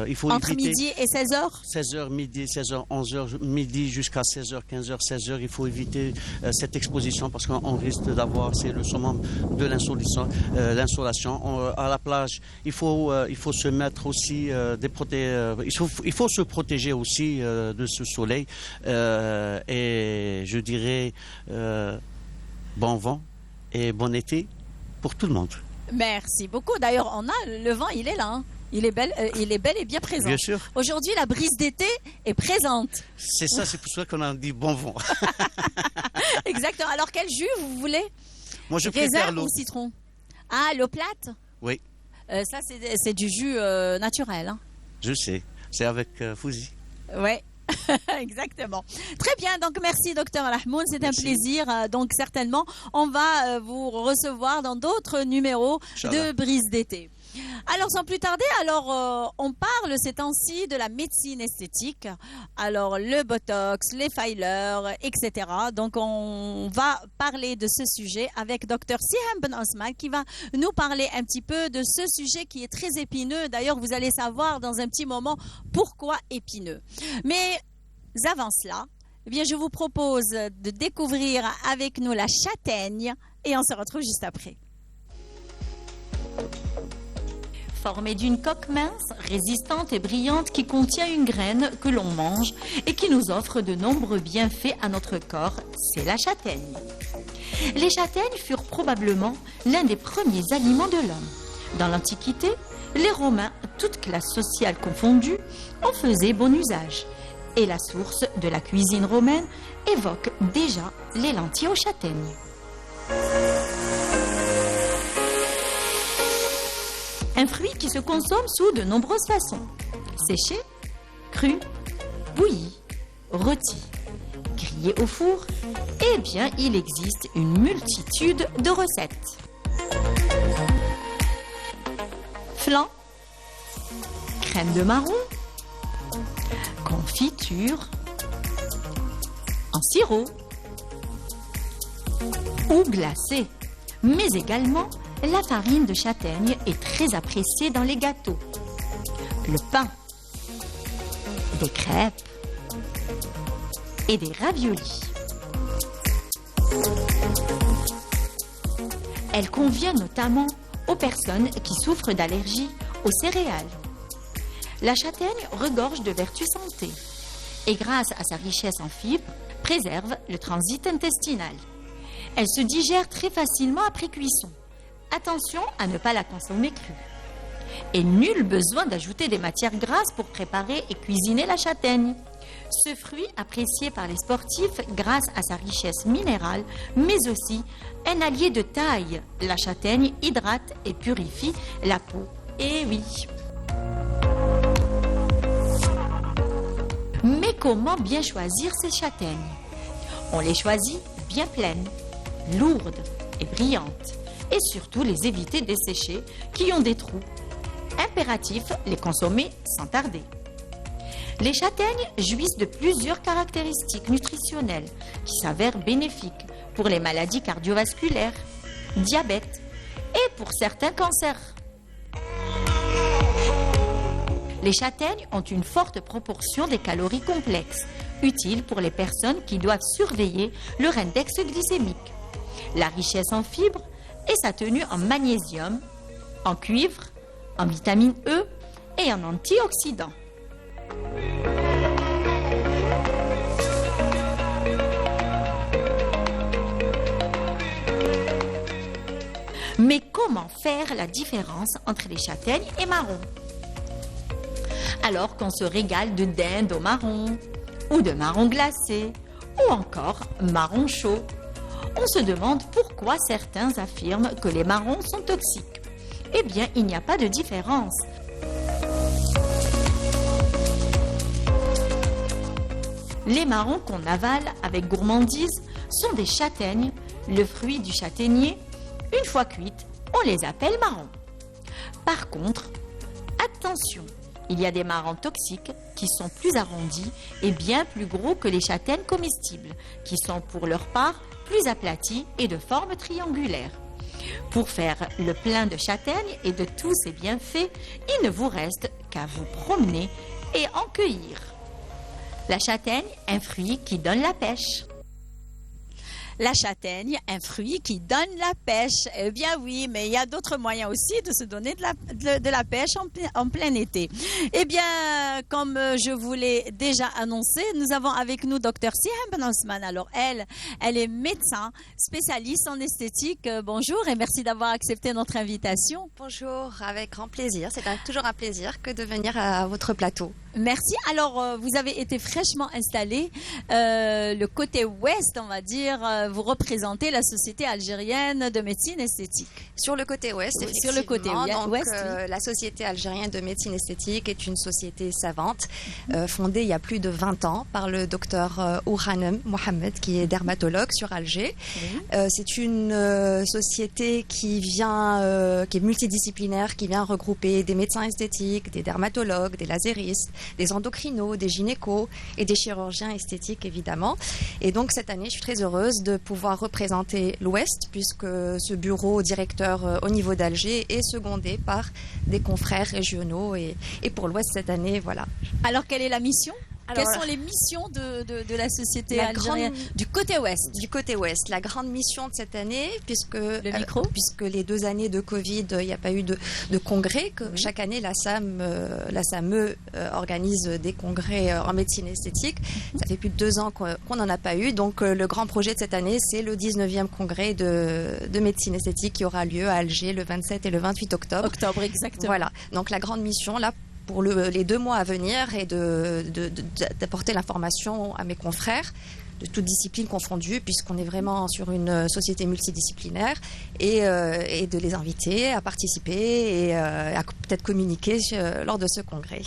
S7: il faut
S1: entre
S7: éviter...
S1: midi et 16h
S7: 16h, midi, 16h, 11h, midi jusqu'à 16h, 15h, 16h. Il faut éviter cette exposition parce qu'on risque d'avoir, c'est le summum de l'insolation. À la plage, il faut se mettre aussi il faut se protéger aussi de ce soleil et je dirais bon vent et bon été pour tout le monde.
S1: Merci beaucoup. D'ailleurs, le vent, il est là. Hein. Il est bel et bien présent.
S7: Bien sûr.
S1: Aujourd'hui, la brise d'été est présente.
S7: C'est ça, c'est pour ça qu'on a dit bon vent.
S1: Exactement. Alors, quel jus vous voulez?
S7: Moi, je préfère l'eau.
S1: Ou citron? Ah, l'eau plate?
S7: Oui.
S1: Ça, c'est du jus naturel. Hein.
S7: Je sais. C'est avec Fouzi.
S1: Oui. Exactement. Très bien, donc merci Dr Rahmoun, c'est un plaisir. Donc certainement, on va vous recevoir dans d'autres numéros de Brise d'été. Alors sans plus tarder, on parle ces temps-ci de la médecine esthétique. Alors le botox, les fillers, etc. Donc on va parler de ce sujet avec Dr Siham Ben Osman qui va nous parler un petit peu de ce sujet qui est très épineux. D'ailleurs, vous allez savoir dans un petit moment pourquoi épineux. Mais avant cela, eh bien, je vous propose de découvrir avec nous la châtaigne et on se retrouve juste après. Formée d'une coque mince, résistante et brillante qui contient une graine que l'on mange et qui nous offre de nombreux bienfaits à notre corps, c'est la châtaigne. Les châtaignes furent probablement l'un des premiers aliments de l'homme. Dans l'Antiquité, les Romains, toutes classes sociales confondues, en faisaient bon usage. Et la source de la cuisine romaine évoque déjà les lentilles aux châtaignes. Un fruit qui se consomme sous de nombreuses façons. Séché, cru, bouilli, rôti, grillé au four. Eh bien, il existe une multitude de recettes. Flan, crème de marron, confiture, en sirop ou glacé, mais également la farine de châtaigne est très appréciée dans les gâteaux, le pain, des crêpes et des raviolis. Elle convient notamment aux personnes qui souffrent d'allergies aux céréales.
S8: La châtaigne regorge de vertus santé et grâce à sa richesse en fibres, préserve le transit intestinal. Elle se digère très facilement après cuisson. Attention à ne pas la consommer crue. Et nul besoin d'ajouter des matières grasses pour préparer et cuisiner la châtaigne. Ce fruit apprécié par les sportifs grâce à sa richesse minérale, mais aussi un allié de taille. La châtaigne hydrate et purifie la peau. Eh oui. Mais comment bien choisir ces châtaignes? On les choisit bien pleines, lourdes et brillantes. Et surtout les éviter desséchées qui ont des trous. Impératif, les consommer sans tarder. Les châtaignes jouissent de plusieurs caractéristiques nutritionnelles qui s'avèrent bénéfiques pour les maladies cardiovasculaires, diabète et pour certains cancers. Les châtaignes ont une forte proportion des calories complexes, utiles pour les personnes qui doivent surveiller leur index glycémique. La richesse en fibres et sa tenue en magnésium, en cuivre, en vitamine E et en antioxydants. Mais comment faire la différence entre les châtaignes et marrons? Alors qu'on se régale de dinde au marron, ou de marron glacé, ou encore marron chaud, on se demande pourquoi certains affirment que les marrons sont toxiques. Eh bien, il n'y a pas de différence. Les marrons qu'on avale avec gourmandise sont des châtaignes, le fruit du châtaignier. Une fois cuites, on les appelle marrons. Par contre, attention, il y a des marrons toxiques qui sont plus arrondis et bien plus gros que les châtaignes comestibles, qui sont pour leur part plus aplatis et de forme triangulaire. Pour faire le plein de châtaignes et de tous ses bienfaits, il ne vous reste qu'à vous promener et en cueillir. La châtaigne, un fruit qui donne la pêche.
S1: La châtaigne, un fruit qui donne la pêche. Eh bien oui, mais il y a d'autres moyens aussi de se donner de la pêche en plein été. Eh bien, comme je vous l'ai déjà annoncé, nous avons avec nous Dr Sihem Ben Ousmane. Alors elle est médecin, spécialiste en esthétique. Bonjour et merci d'avoir accepté notre invitation.
S9: Bonjour, avec grand plaisir. C'est toujours un plaisir que de venir à votre plateau.
S1: Merci. Alors, vous avez été fraîchement installé. Le côté ouest, on va dire, vous représentez la Société algérienne de médecine esthétique.
S9: Sur le côté ouest,
S1: oui,
S9: effectivement.
S1: Sur le côté ouest, oui.
S9: La Société algérienne de médecine esthétique est une société savante, fondée il y a plus de 20 ans par le docteur Ourhanem Mohamed, qui est dermatologue sur Alger. Oui. C'est une société qui est multidisciplinaire, qui vient regrouper des médecins esthétiques, des dermatologues, des laséristes, des endocrinos, des gynécos et des chirurgiens esthétiques évidemment. Et donc cette année, je suis très heureuse de pouvoir représenter l'Ouest puisque ce bureau directeur au niveau d'Alger est secondé par des confrères régionaux et pour l'Ouest cette année, voilà.
S1: Alors quelle est la mission ? Quelles sont les missions de la société algérienne du côté ouest?
S9: Du côté ouest, la grande mission de cette année, puisque les 2 années de Covid, il n'y a pas eu de congrès, que chaque année la SAME organise des congrès en médecine esthétique. Ça fait plus de 2 ans qu'on n'en a pas eu, donc le grand projet de cette année, c'est le 19e congrès de médecine esthétique qui aura lieu à Alger le 27 et le 28 octobre.
S1: Octobre, exactement.
S9: Voilà, donc la grande mission là, pour les 2 mois à venir et d'apporter l'information à mes confrères de toutes disciplines confondues, puisqu'on est vraiment sur une société multidisciplinaire, et de les inviter à participer et à peut-être communiquer lors de ce congrès.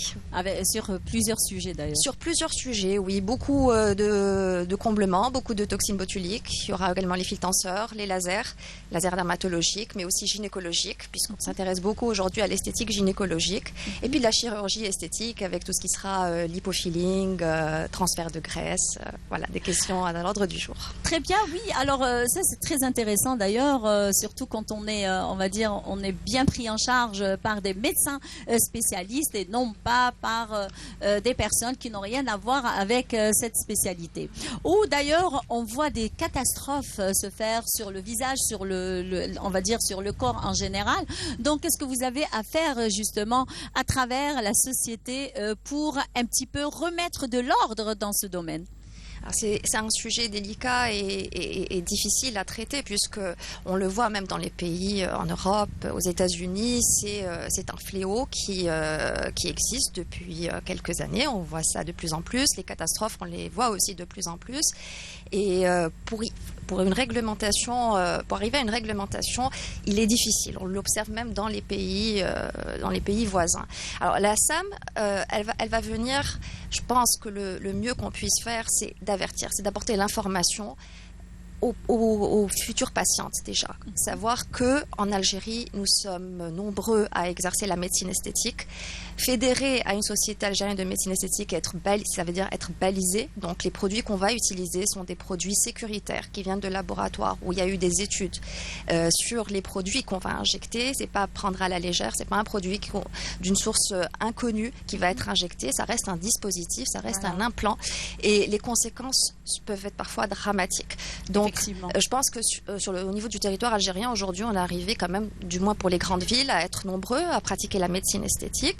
S1: Sur plusieurs sujets d'ailleurs.
S9: Sur plusieurs sujets, oui. Beaucoup de comblements, beaucoup de toxines botuliques. Il y aura également les fils tenseurs, les lasers dermatologiques, mais aussi gynécologiques, puisqu'on s'intéresse beaucoup aujourd'hui à l'esthétique gynécologique. Et puis de la chirurgie esthétique avec tout ce qui sera lipofilling, transfert de graisse, voilà, des questions question à l'ordre du jour.
S1: Très bien, oui. Alors ça c'est très intéressant d'ailleurs, surtout quand on est, on va dire, on est bien pris en charge par des médecins spécialistes et non pas par des personnes qui n'ont rien à voir avec cette spécialité. Ou d'ailleurs, on voit des catastrophes se faire sur le visage, sur on va dire sur le corps en général. Donc, qu'est-ce que vous avez à faire justement à travers la société pour un petit peu remettre de l'ordre dans ce domaine?
S9: C'est un sujet délicat et difficile à traiter puisque on le voit même dans les pays en Europe, aux États-Unis, c'est un fléau qui existe depuis quelques années. On voit ça de plus en plus. Les catastrophes, on les voit aussi de plus en plus. Et pour une réglementation, pour arriver à une réglementation, il est difficile. On l'observe même dans les pays voisins. Alors la SAM, elle va venir. Je pense que le mieux qu'on puisse faire, c'est d'avertir, c'est d'apporter l'information aux futures patientes déjà. Savoir que en Algérie, nous sommes nombreux à exercer la médecine esthétique. Fédérés à une société algérienne de médecine esthétique, ça veut dire être balisé. Donc les produits qu'on va utiliser sont des produits sécuritaires qui viennent de laboratoires où il y a eu des études sur les produits qu'on va injecter. C'est pas prendre à la légère, c'est pas un produit d'une source inconnue qui va être injecté. Ça reste un dispositif, ça reste un implant et les conséquences peuvent être parfois dramatiques. Donc je pense que au niveau du territoire algérien, aujourd'hui, on est arrivé quand même, du moins pour les grandes villes, à être nombreux à pratiquer la médecine esthétique,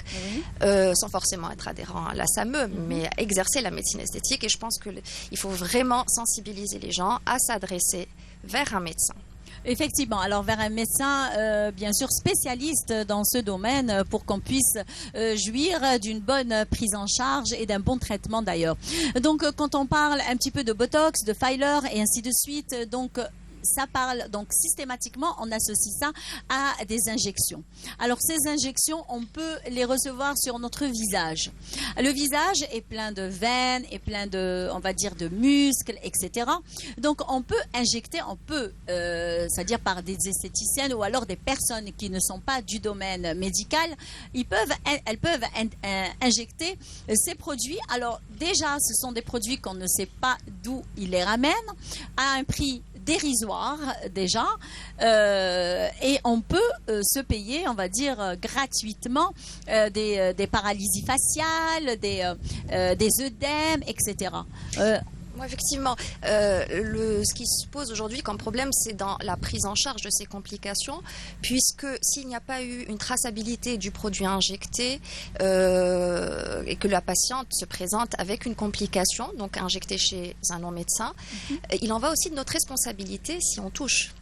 S9: sans forcément être adhérent à la SAME, mais exercer la médecine esthétique. Et je pense qu'il faut vraiment sensibiliser les gens à s'adresser vers un médecin.
S1: Effectivement, alors vers un médecin bien sûr spécialiste dans ce domaine pour qu'on puisse jouir d'une bonne prise en charge et d'un bon traitement d'ailleurs. Donc quand on parle un petit peu de Botox, de filler et ainsi de suite, donc ça parle, donc systématiquement on associe ça à des injections. Alors ces injections, on peut les recevoir sur notre visage. Le visage est plein de veines, est plein de, on va dire, de muscles, etc. Donc on peut injecter, c'est-à-dire par des esthéticiennes ou alors des personnes qui ne sont pas du domaine médical, elles peuvent injecter ces produits. Alors déjà, ce sont des produits qu'on ne sait pas d'où ils les ramènent, à un prix dérisoire déjà, et on peut se payer, on va dire, gratuitement des paralysies faciales, des œdèmes, etc.
S9: Effectivement, ce qui se pose aujourd'hui comme problème, c'est dans la prise en charge de ces complications, puisque s'il n'y a pas eu une traçabilité du produit injecté et que la patiente se présente avec une complication, donc injectée chez un non-médecin, il en va aussi de notre responsabilité si on touche.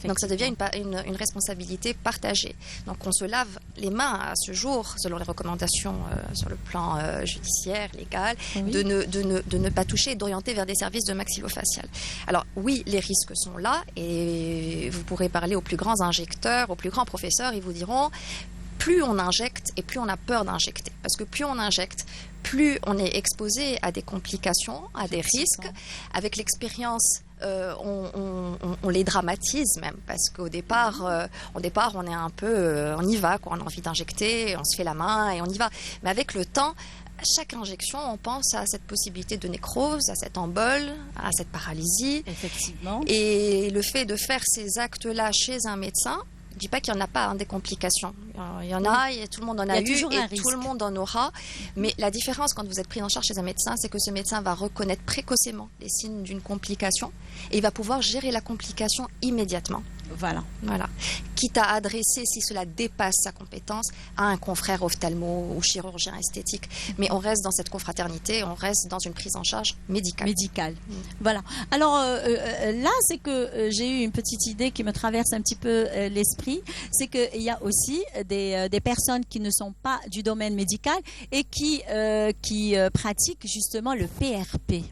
S9: Donc ça devient une responsabilité partagée. Donc on se lave les mains à ce jour, selon les recommandations sur le plan judiciaire, légal, de ne pas toucher et d'orienter vers des services de maxillofacial. Alors oui, les risques sont là et vous pourrez parler aux plus grands injecteurs, aux plus grands professeurs, ils vous diront plus on injecte et plus on a peur d'injecter. Parce que plus on injecte, plus on est exposé à des complications, à des risques. Avec l'expérience, on les dramatise même, parce qu'au départ, on est un peu, on y va, quoi, on a envie d'injecter, on se fait la main et on y va. Mais avec le temps, à chaque injection, on pense à cette possibilité de nécrose, à cette embole, à cette paralysie.
S1: Effectivement.
S9: Et le fait de faire ces actes-là chez un médecin, je ne dis pas qu'il n'y en a pas des complications. Il y en a, et tout le monde en a eu, et tout le monde en aura. Mais la différence quand vous êtes pris en charge chez un médecin, c'est que ce médecin va reconnaître précocement les signes d'une complication et il va pouvoir gérer la complication immédiatement. Voilà. Quitte à adresser, si cela dépasse sa compétence, à un confrère ophtalmo ou chirurgien esthétique. Mais on reste dans cette confraternité, on reste dans une prise en charge médicale.
S1: Voilà. Alors là, c'est que j'ai eu une petite idée qui me traverse un petit peu l'esprit. C'est qu'il y a aussi des personnes qui ne sont pas du domaine médical et qui pratiquent justement le PRP,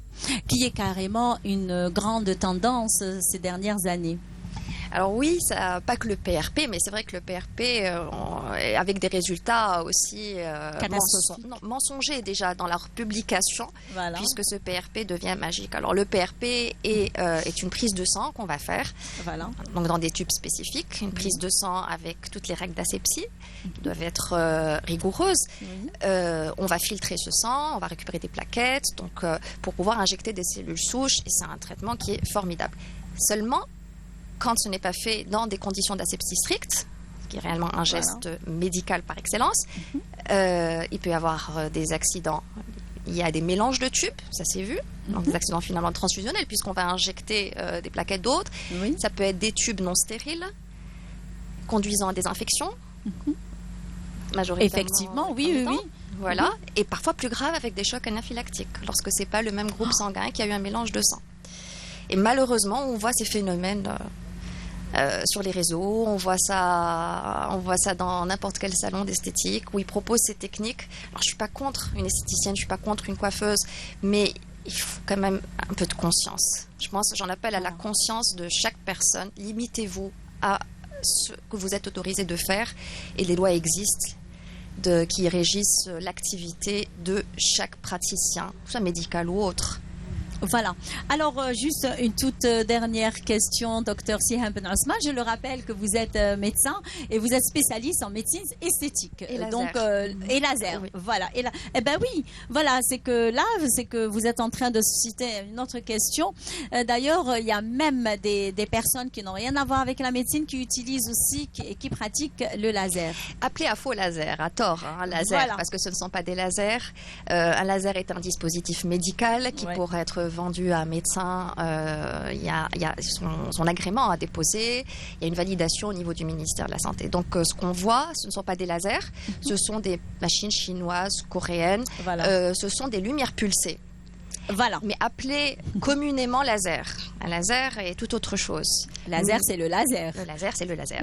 S1: qui est carrément une grande tendance ces dernières années.
S9: Alors oui, ça, pas que le PRP, mais c'est vrai que le PRP, avec des résultats aussi mensongers déjà dans leur publication, puisque ce PRP devient magique. Alors le PRP est une prise de sang qu'on va faire, donc dans des tubes spécifiques, une prise de sang avec toutes les règles d'asepsie qui doivent être rigoureuses. On va filtrer ce sang, on va récupérer des plaquettes, donc pour pouvoir injecter des cellules souches, et c'est un traitement qui est formidable. Seulement, quand ce n'est pas fait dans des conditions d'asepsie strictes, qui est réellement un geste médical par excellence, il peut y avoir des accidents. Il y a des mélanges de tubes, ça s'est vu, donc des accidents finalement transfusionnels, puisqu'on va injecter des plaquettes d'autres. Ça peut être des tubes non stériles, conduisant à des infections, majoritairement.
S1: Effectivement, oui.
S9: Voilà, et parfois plus grave avec des chocs anaphylactiques, lorsque ce n'est pas le même groupe sanguin qui a eu un mélange de sang. Et malheureusement, on voit ces phénomènes sur les réseaux, on voit ça dans n'importe quel salon d'esthétique où ils proposent ces techniques. Alors, je ne suis pas contre une esthéticienne, je ne suis pas contre une coiffeuse, mais il faut quand même un peu de conscience. J'en appelle à la conscience de chaque personne. Limitez-vous à ce que vous êtes autorisé de faire, et les lois existent qui régissent l'activité de chaque praticien, soit médical ou autre.
S1: Voilà. Alors, juste une toute dernière question, docteur Siham Ben Ousmane. Je le rappelle que vous êtes médecin et vous êtes spécialiste en médecine esthétique.
S9: Et laser.
S1: Donc, et laser.
S9: Oui.
S1: Voilà. Eh ben oui. Voilà. C'est que vous êtes en train de susciter une autre question. D'ailleurs, il y a même des personnes qui n'ont rien à voir avec la médecine qui utilisent aussi et qui pratiquent le laser.
S9: Appelé à faux laser, à tort, un laser, parce que ce ne sont pas des lasers. Un laser est un dispositif médical qui pourrait être vendu à un médecin, il y a son agrément à déposer, il y a une validation au niveau du ministère de la Santé. Donc ce qu'on voit, ce ne sont pas des lasers, ce sont des machines chinoises, coréennes, ce sont des lumières pulsées.
S1: Voilà.
S9: Mais appelé communément laser. Un laser est tout autre chose.
S1: Laser, c'est le laser.
S9: Le laser, c'est le laser.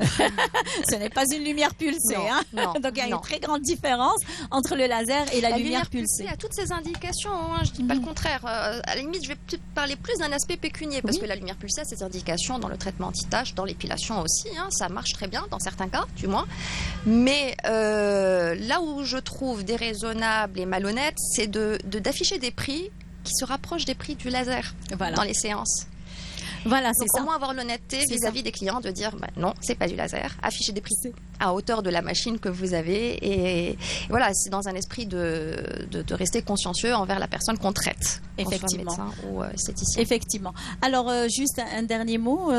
S1: Ce n'est pas une lumière pulsée.
S9: Non,
S1: donc il y a une très grande différence entre le laser et la lumière pulsée.
S9: Il y a toutes ces indications, je ne dis pas le contraire. À la limite, je vais parler plus d'un aspect pécunier, parce que la lumière pulsée a ses indications dans le traitement anti-taches, dans l'épilation aussi. Ça marche très bien, dans certains cas, du moins. Mais là où je trouve déraisonnable et malhonnête, c'est d'afficher des prix qui se rapprochent des prix du laser dans les séances.
S1: Voilà, c'est ça.
S9: Au moins avoir l'honnêteté vis-à-vis des clients de dire non, c'est pas du laser. Afficher des prix à hauteur de la machine que vous avez, et voilà, c'est dans un esprit de rester consciencieux envers la personne qu'on traite.
S1: Effectivement.
S9: Médecin ou esthéticien.
S1: Effectivement. Alors juste un dernier mot,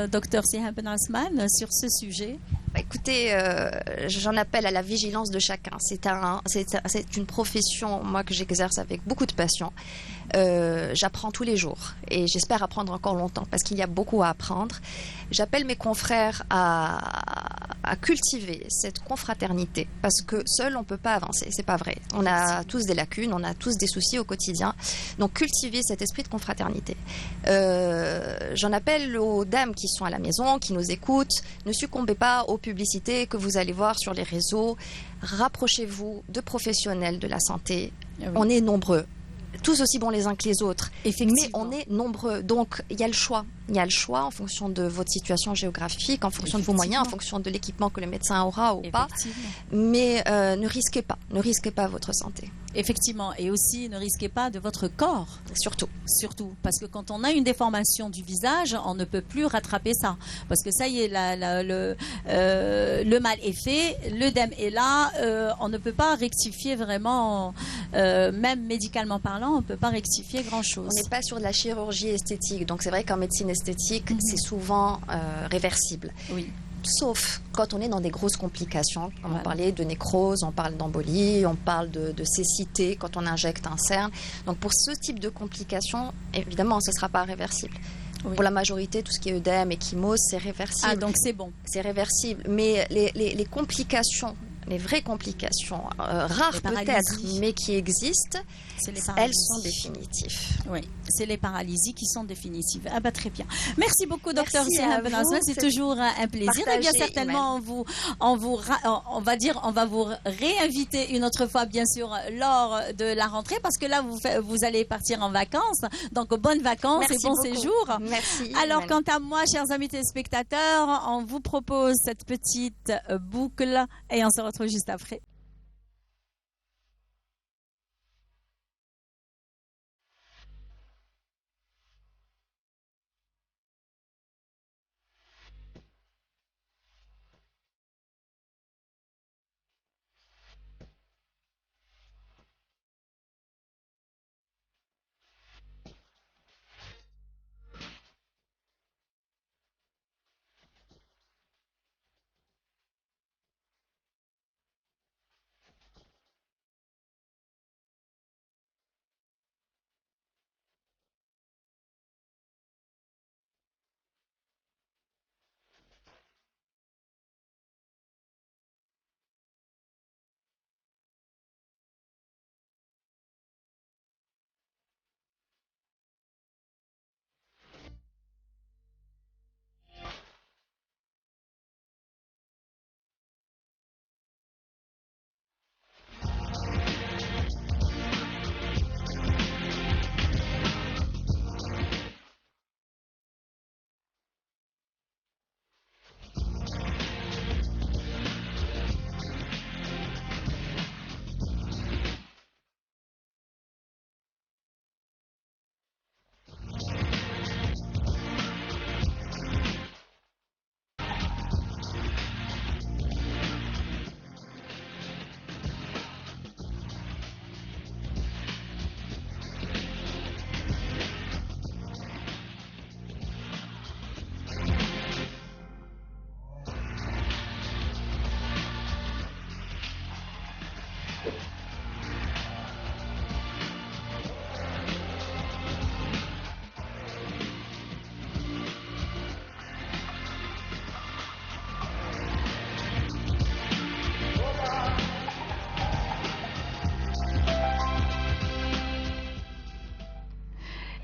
S1: docteur Siham Ben Ousmane, sur ce sujet.
S9: Écoutez, j'en appelle à la vigilance de chacun. C'est une profession, moi, que j'exerce avec beaucoup de passion. J'apprends tous les jours et j'espère apprendre encore longtemps parce qu'il y a beaucoup à apprendre. J'appelle mes confrères à cultiver cette confraternité parce que seul on ne peut pas avancer, c'est pas vrai. On a tous des lacunes, on a tous des soucis au quotidien. Donc cultiver cet esprit de confraternité. J'en appelle aux dames qui sont à la maison, qui nous écoutent. Ne succombez pas aux publicités que vous allez voir sur les réseaux. Rapprochez-vous de professionnels de la santé. On est nombreux. Tous aussi bons les uns que les autres. Mais on est nombreux. Donc, il y a le choix. Il y a le choix en fonction de votre situation géographique, en fonction de vos moyens, en fonction de l'équipement que le médecin aura ou pas. Mais ne risquez pas. Ne risquez pas votre santé.
S1: Effectivement. Et aussi, ne risquez pas de votre corps.
S9: Surtout.
S1: Surtout. Parce que quand on a une déformation du visage, on ne peut plus rattraper ça. Parce que ça y est, le mal est fait, l'œdème est là. On ne peut pas rectifier vraiment, même médicalement parlant, on ne peut pas rectifier grand-chose.
S9: On n'est pas sur de la chirurgie esthétique. Donc, c'est vrai qu'en médecine esthétique, c'est souvent réversible.
S1: Oui.
S9: Sauf quand on est dans des grosses complications. On parlait de nécrose, on parle d'embolie, on parle de cécité quand on injecte un cerne. Donc pour ce type de complications, évidemment, ce ne sera pas réversible. Pour la majorité, tout ce qui est œdème et chymose, c'est réversible.
S1: Ah, donc c'est bon.
S9: C'est réversible. Mais les complications les vraies complications, rares peut-être, mais qui existent, elles sont définitives.
S1: Oui, c'est les paralysies qui sont définitives. Ah bah très bien. Merci beaucoup, docteur
S9: Merci à
S1: Ben
S9: vous.
S1: Asma, c'est toujours un plaisir. Et bien certainement, on va vous réinviter une autre fois, bien sûr, lors de la rentrée, parce que là, vous allez partir en vacances. Donc, bonnes vacances et bon séjour.
S9: Merci.
S1: Alors, quant à moi, chers amis téléspectateurs, on vous propose cette petite boucle et on se retrouve juste après.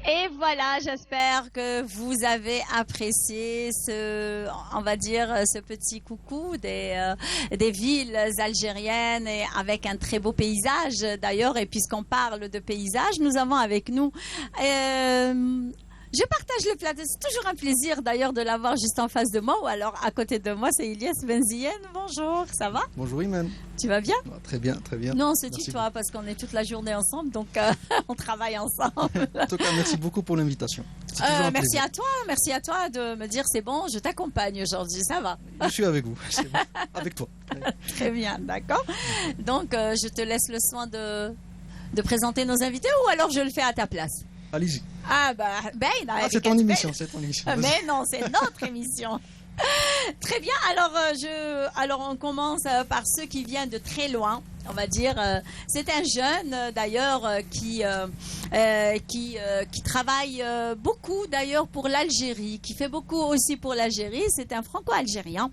S1: Et voilà, j'espère que vous avez apprécié on va dire, ce petit coucou des villes algériennes et avec un très beau paysage d'ailleurs. Et puisqu'on parle de paysage, nous avons avec nous je partage le plateau. C'est toujours un plaisir d'ailleurs de l'avoir juste en face de moi ou alors à côté de moi, c'est Ilyes Benzien. Bonjour, ça va?
S10: Bonjour Iman.
S1: Tu vas bien?
S10: Très bien, très bien.
S1: Non, c'est tutoie parce qu'on est toute la journée ensemble, donc on travaille ensemble.
S10: En tout cas, merci beaucoup pour l'invitation.
S1: Merci à toi de me dire c'est bon, je t'accompagne aujourd'hui, ça va?
S10: Je suis avec vous, c'est bon. Avec toi.
S1: Très bien, d'accord. Donc, je te laisse le soin de présenter nos invités ou alors je le fais à ta place?
S10: Allez-y.
S1: Ah bah,
S10: c'est ton émission, c'est ton émission.
S1: Mais non, c'est notre émission. Très bien. Alors on commence par ceux qui viennent de très loin. On va dire, c'est un jeune d'ailleurs qui travaille beaucoup d'ailleurs pour l'Algérie, qui fait beaucoup aussi pour l'Algérie. C'est un franco-algérien.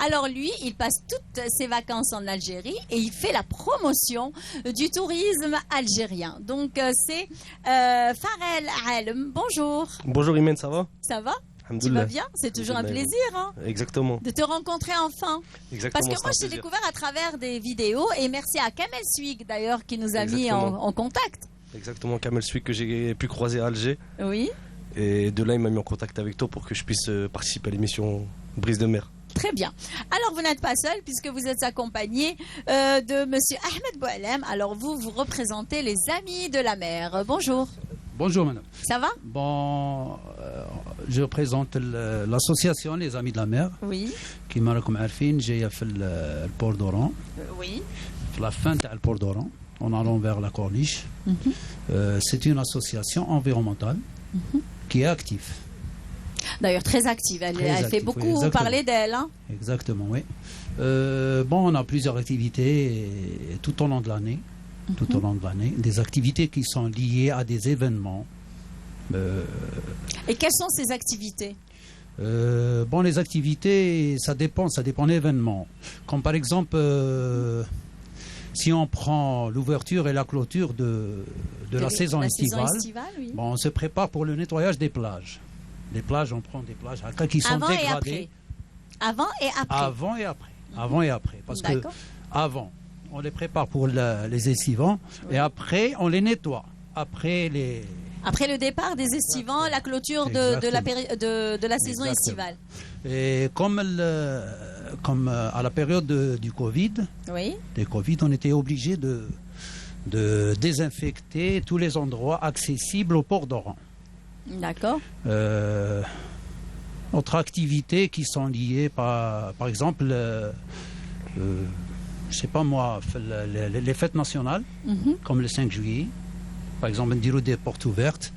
S1: Alors lui, il passe toutes ses vacances en Algérie et il fait la promotion du tourisme algérien. Donc c'est Farel Alem. Bonjour.
S11: Bonjour Imen, ça va?
S1: Ça va? Tu vas bien? C'est toujours un plaisir hein,
S11: exactement.
S1: de te rencontrer enfin.
S11: Exactement,
S1: parce que moi, je t'ai découvert à travers des vidéos et merci à Kamel Suig d'ailleurs qui nous a mis en contact.
S11: Exactement, Kamel Suig que j'ai pu croiser à Alger.
S1: Oui.
S11: Et de là, il m'a mis en contact avec toi pour que je puisse participer à l'émission Brise de mer.
S1: Très bien. Alors, vous n'êtes pas seul puisque vous êtes accompagné de monsieur Ahmed Boualem. Alors, vous représentez les Amis de la mer. Bonjour.
S12: Bonjour madame.
S1: Ça va?
S12: Bon, je représente l'association Les Amis de la Mer.
S1: Oui.
S12: Qui راكم عارفين جايه في البور دوران.
S1: Oui.
S12: في la fin تاع البور دوران en allant vers la Corniche. C'est une association environnementale qui est active.
S1: D'ailleurs très active. Elle fait beaucoup parler d'elle. Hein?
S12: Exactement, oui. Bon, on a plusieurs activités tout au long de l'année. Tout au long de l'année, des activités qui sont liées à des événements.
S1: Et quelles sont ces activités?
S12: Bon, les activités, ça dépend de l'événement. Comme par exemple, si on prend l'ouverture et la clôture de la saison estivale,
S1: oui.
S12: bon, on se prépare pour le nettoyage des plages. Les plages, on prend des plages qui sont
S1: avant
S12: dégradées.
S1: Avant et après.
S12: Avant et après. Avant et après. Parce que avant, on les prépare pour les estivants et après, on les nettoie. Après
S1: le départ des estivants, la clôture de la saison estivale.
S12: Et comme à la période du Covid, on était obligé de désinfecter tous les endroits accessibles au port d'Oran.
S1: D'accord.
S12: Autres activités qui sont liées, par exemple, je sais pas moi, les fêtes nationales, comme le 5 juillet. Par exemple, on dirait des portes ouvertes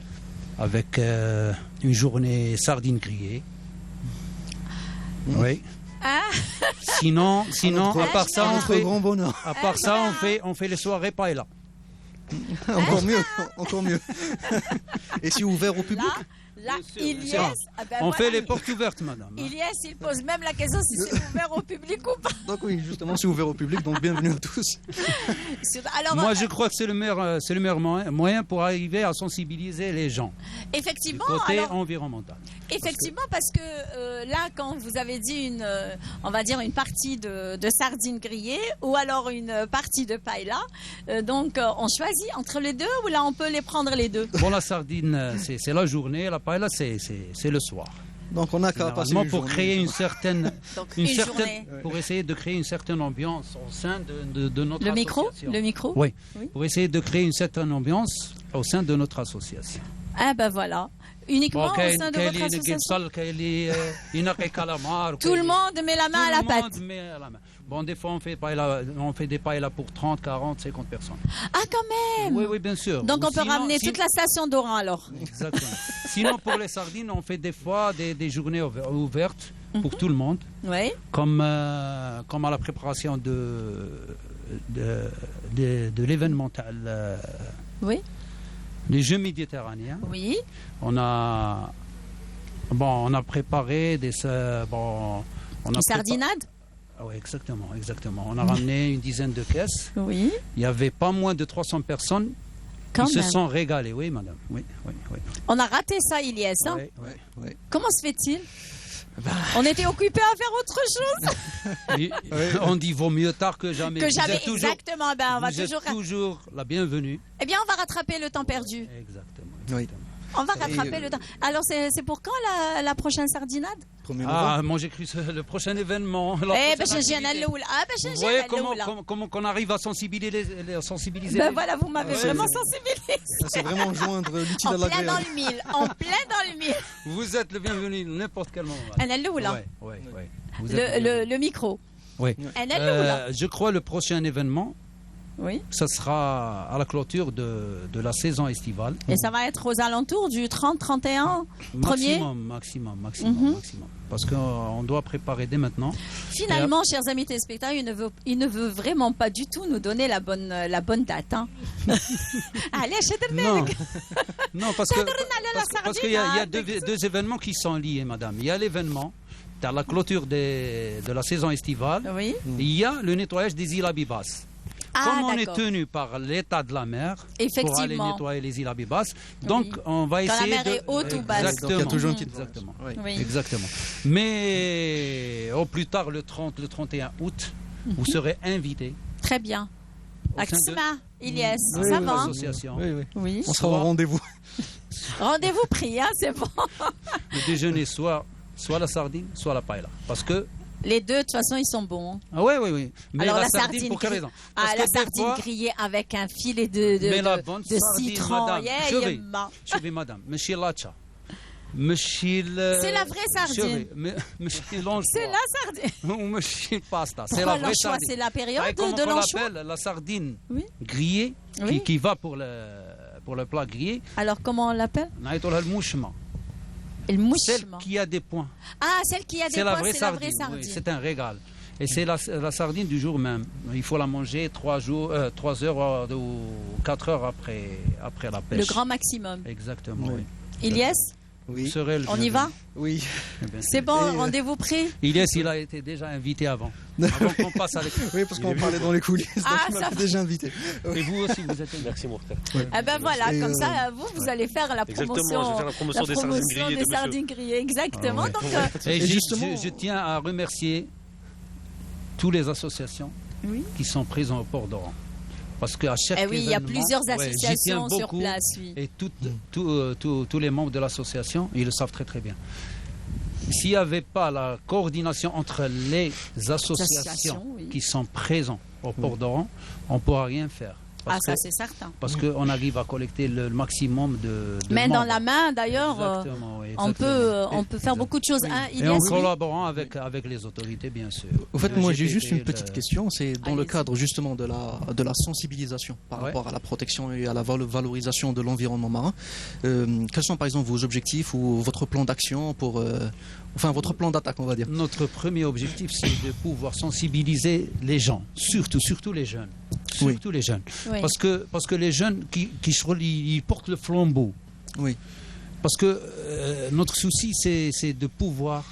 S12: avec une journée sardine grillée. Oui.
S1: Ah.
S12: Sinon, à part ça, on fait les soirées paella.
S10: Encore mieux. Et c'est ouvert au public?
S1: Là,
S12: on fait les portes ouvertes, madame.
S1: Ilyes, il pose même la question si c'est ouvert au public ou pas.
S10: Donc oui, justement, c'est ouvert au public, donc bienvenue à tous.
S1: Alors,
S12: moi, je crois que c'est le meilleur moyen pour arriver à sensibiliser les gens.
S1: Effectivement.
S12: Du côté environnemental.
S1: Effectivement, parce que là, quand vous avez dit on va dire une partie de sardines grillées ou alors une partie de paella, donc on choisit entre les deux ou là on peut les prendre les deux?
S12: Bon, la sardine, c'est la journée, la paella, c'est le soir.
S10: Donc on a qu'à passer
S12: pour créer une certaine pour essayer de créer une certaine ambiance au sein de notre association.
S1: Le micro.
S12: Oui. Pour essayer de créer une certaine ambiance au sein de notre association.
S1: Ah ben voilà. Uniquement au sein de votre association. Tout le monde met la main à la pâte.
S12: Bon, des fois, on fait des paellas pour 30, 40, 50 personnes.
S1: Ah, quand même.
S12: Oui, bien sûr.
S1: Donc, on peut ramener toute la station d'Oran, alors.
S12: Exactement. Sinon, pour les sardines, on fait des fois des journées ouvertes pour tout le monde.
S1: Oui.
S12: Comme à la préparation de l'événemental.
S1: Oui.
S12: Les Jeux méditerranéens.
S1: Oui.
S12: On a préparé des
S1: sardinades.
S12: Oui, exactement. On a ramené une dizaine de caisses.
S1: Oui.
S12: Il n'y avait pas moins de 300 personnes qui se sont régalées. Oui, madame. Oui.
S1: On a raté ça, Ilyes. Hein?
S10: Oui.
S1: Comment se fait-il? On était occupés à faire autre chose.
S12: On dit vaut mieux tard que jamais.
S1: Exactement. On va
S12: toujours la bienvenue.
S1: Eh bien, on va rattraper le temps perdu.
S12: Exactement.
S10: Oui.
S1: On va rattraper le temps. Alors, c'est pour quand la prochaine sardinade?
S12: Moi j'ai cru le prochain événement. Vous voyez comment qu'on arrive à sensibiliser les...
S1: voilà, vous m'avez vraiment sensibilisé.
S10: C'est vraiment joindre l'utile à l'agréable.
S1: En plein dans le mille.
S12: Vous êtes le bienvenu n'importe quel moment.
S1: Le micro.
S12: Oui. Je crois le prochain événement, ça sera à la clôture de la saison estivale.
S1: Et ça va être aux alentours du 30-31 premier
S12: maximum. Parce qu'on doit préparer dès maintenant.
S1: Finalement, chers amis téléspectateurs, il ne veut vraiment pas du tout nous donner la bonne date. Hein. Allez,
S12: non, parce qu'il y a deux événements qui sont liés, madame. Il y a l'événement à la clôture de la saison estivale.
S1: Oui.
S12: Il y a le nettoyage des îles Abibas. Comme on est tenu par l'état de la mer pour aller nettoyer les îles Abibas, donc on va essayer
S1: quand la mer est haute ou basse.
S12: Exactement.
S10: Donc il y a toujours une petite
S12: Exactement. Mais au plus tard, le 31 août, vous serez invités.
S1: Très bien. Axima, Ilyes, ça va.
S10: Oui. On sera au rendez-vous.
S1: Rendez-vous pris, hein, c'est bon.
S12: Le déjeuner, soit la sardine, soit la paella. Parce que
S1: les deux, de toute façon, ils sont bons.
S12: Ah oui. Mais
S1: alors,
S12: la sardine, pour quelle raison?
S1: La sardine grillée avec un filet de citron.
S12: Chevez, madame. Monsieur Lacha.
S1: C'est la vraie sardine. C'est la sardine.
S12: Ou monsieur pasta. C'est la vraie sardine.
S1: C'est la période de l'anchois.
S12: On l'appelle la sardine grillée qui va pour le plat grillé.
S1: Alors, comment on l'appelle?
S12: Celle qui a des points.
S1: Ah, celle qui a des points, c'est la vraie sardine.
S12: Oui, c'est un régal. Et c'est la sardine du jour même. Il faut la manger 3 heures ou 4 heures après la pêche.
S1: Le grand maximum.
S12: Exactement, oui.
S1: Ilyes?
S10: Oui.
S12: Vous serez le
S1: On y va?
S10: Oui.
S1: C'est bon, rendez-vous pris?
S12: Ilyes, il a été déjà invité avant. Avant qu'on passe à l'écran.
S10: Oui, parce qu'on parlait dans les coulisses, donc il m'a déjà invité.
S12: Et vous aussi, vous êtes...
S11: Merci, mon frère.
S1: Eh ben voilà, comme ça, vous allez faire la
S11: Exactement,
S1: promotion,
S11: je vais faire la promotion des sardines grillées de monsieur.
S1: sardines grillées. Exactement.
S12: Ah ouais.
S1: Donc,
S12: Et
S10: justement-
S12: je tiens à remercier toutes les associations qui sont présentes au Port d'Oran. Parce qu'à chaque
S1: eh oui, il y a
S12: événement,
S1: plusieurs
S12: j'y tiens
S1: associations sur
S12: beaucoup.
S1: place. Oui.
S12: Et tous les membres de l'association, ils le savent très très bien. S'il n'y avait pas la coordination entre les associations
S1: oui.
S12: qui sont présentes au Port d'Oran, on ne pourra rien faire.
S1: Ah, ça c'est certain.
S12: Parce qu'on arrive à collecter le maximum de
S1: main dans
S12: membres.
S1: la main, d'ailleurs,
S12: Exactement, oui,
S1: on peut faire beaucoup de choses. Hein,
S12: Et en collaborant avec les autorités, bien sûr.
S10: Au fait, moi j'ai juste une
S12: LGBT,
S10: petite question, c'est dans le cadre justement de la sensibilisation par rapport à la protection et à la valorisation de l'environnement marin. Quels sont par exemple vos objectifs ou votre plan d'action pour... enfin, votre plan d'attaque, on va dire.
S12: Notre premier objectif, c'est de pouvoir sensibiliser les gens, surtout les jeunes. Surtout les jeunes.
S1: Oui.
S12: Parce que les jeunes ils portent le flambeau.
S10: Oui.
S12: Parce que notre souci, c'est de pouvoir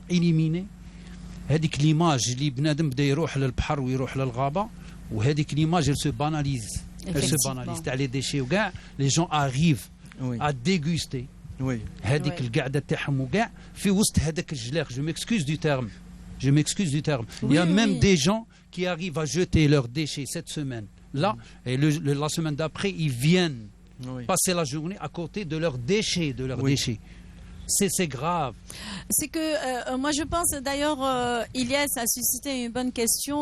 S12: éliminer هذيك l'image اللي بنادم بدا يروح للبحر ويروح للغابة وهذيك l'image elle se banalise. Elle se banalise. تاع les déchets وكاع les gens arrivent à déguster.
S10: Oui.
S12: هذيك القعدة تاعهم وكاع في وسط هذاك الجلاخ. Je m'excuse du terme. Il y a même des gens qui arrivent à jeter leurs déchets cette semaine. Là, et la semaine d'après, ils viennent passer la journée à côté de leurs déchets, déchets. C'est grave.
S1: C'est que moi je pense d'ailleurs, Ilyes a suscité une bonne question,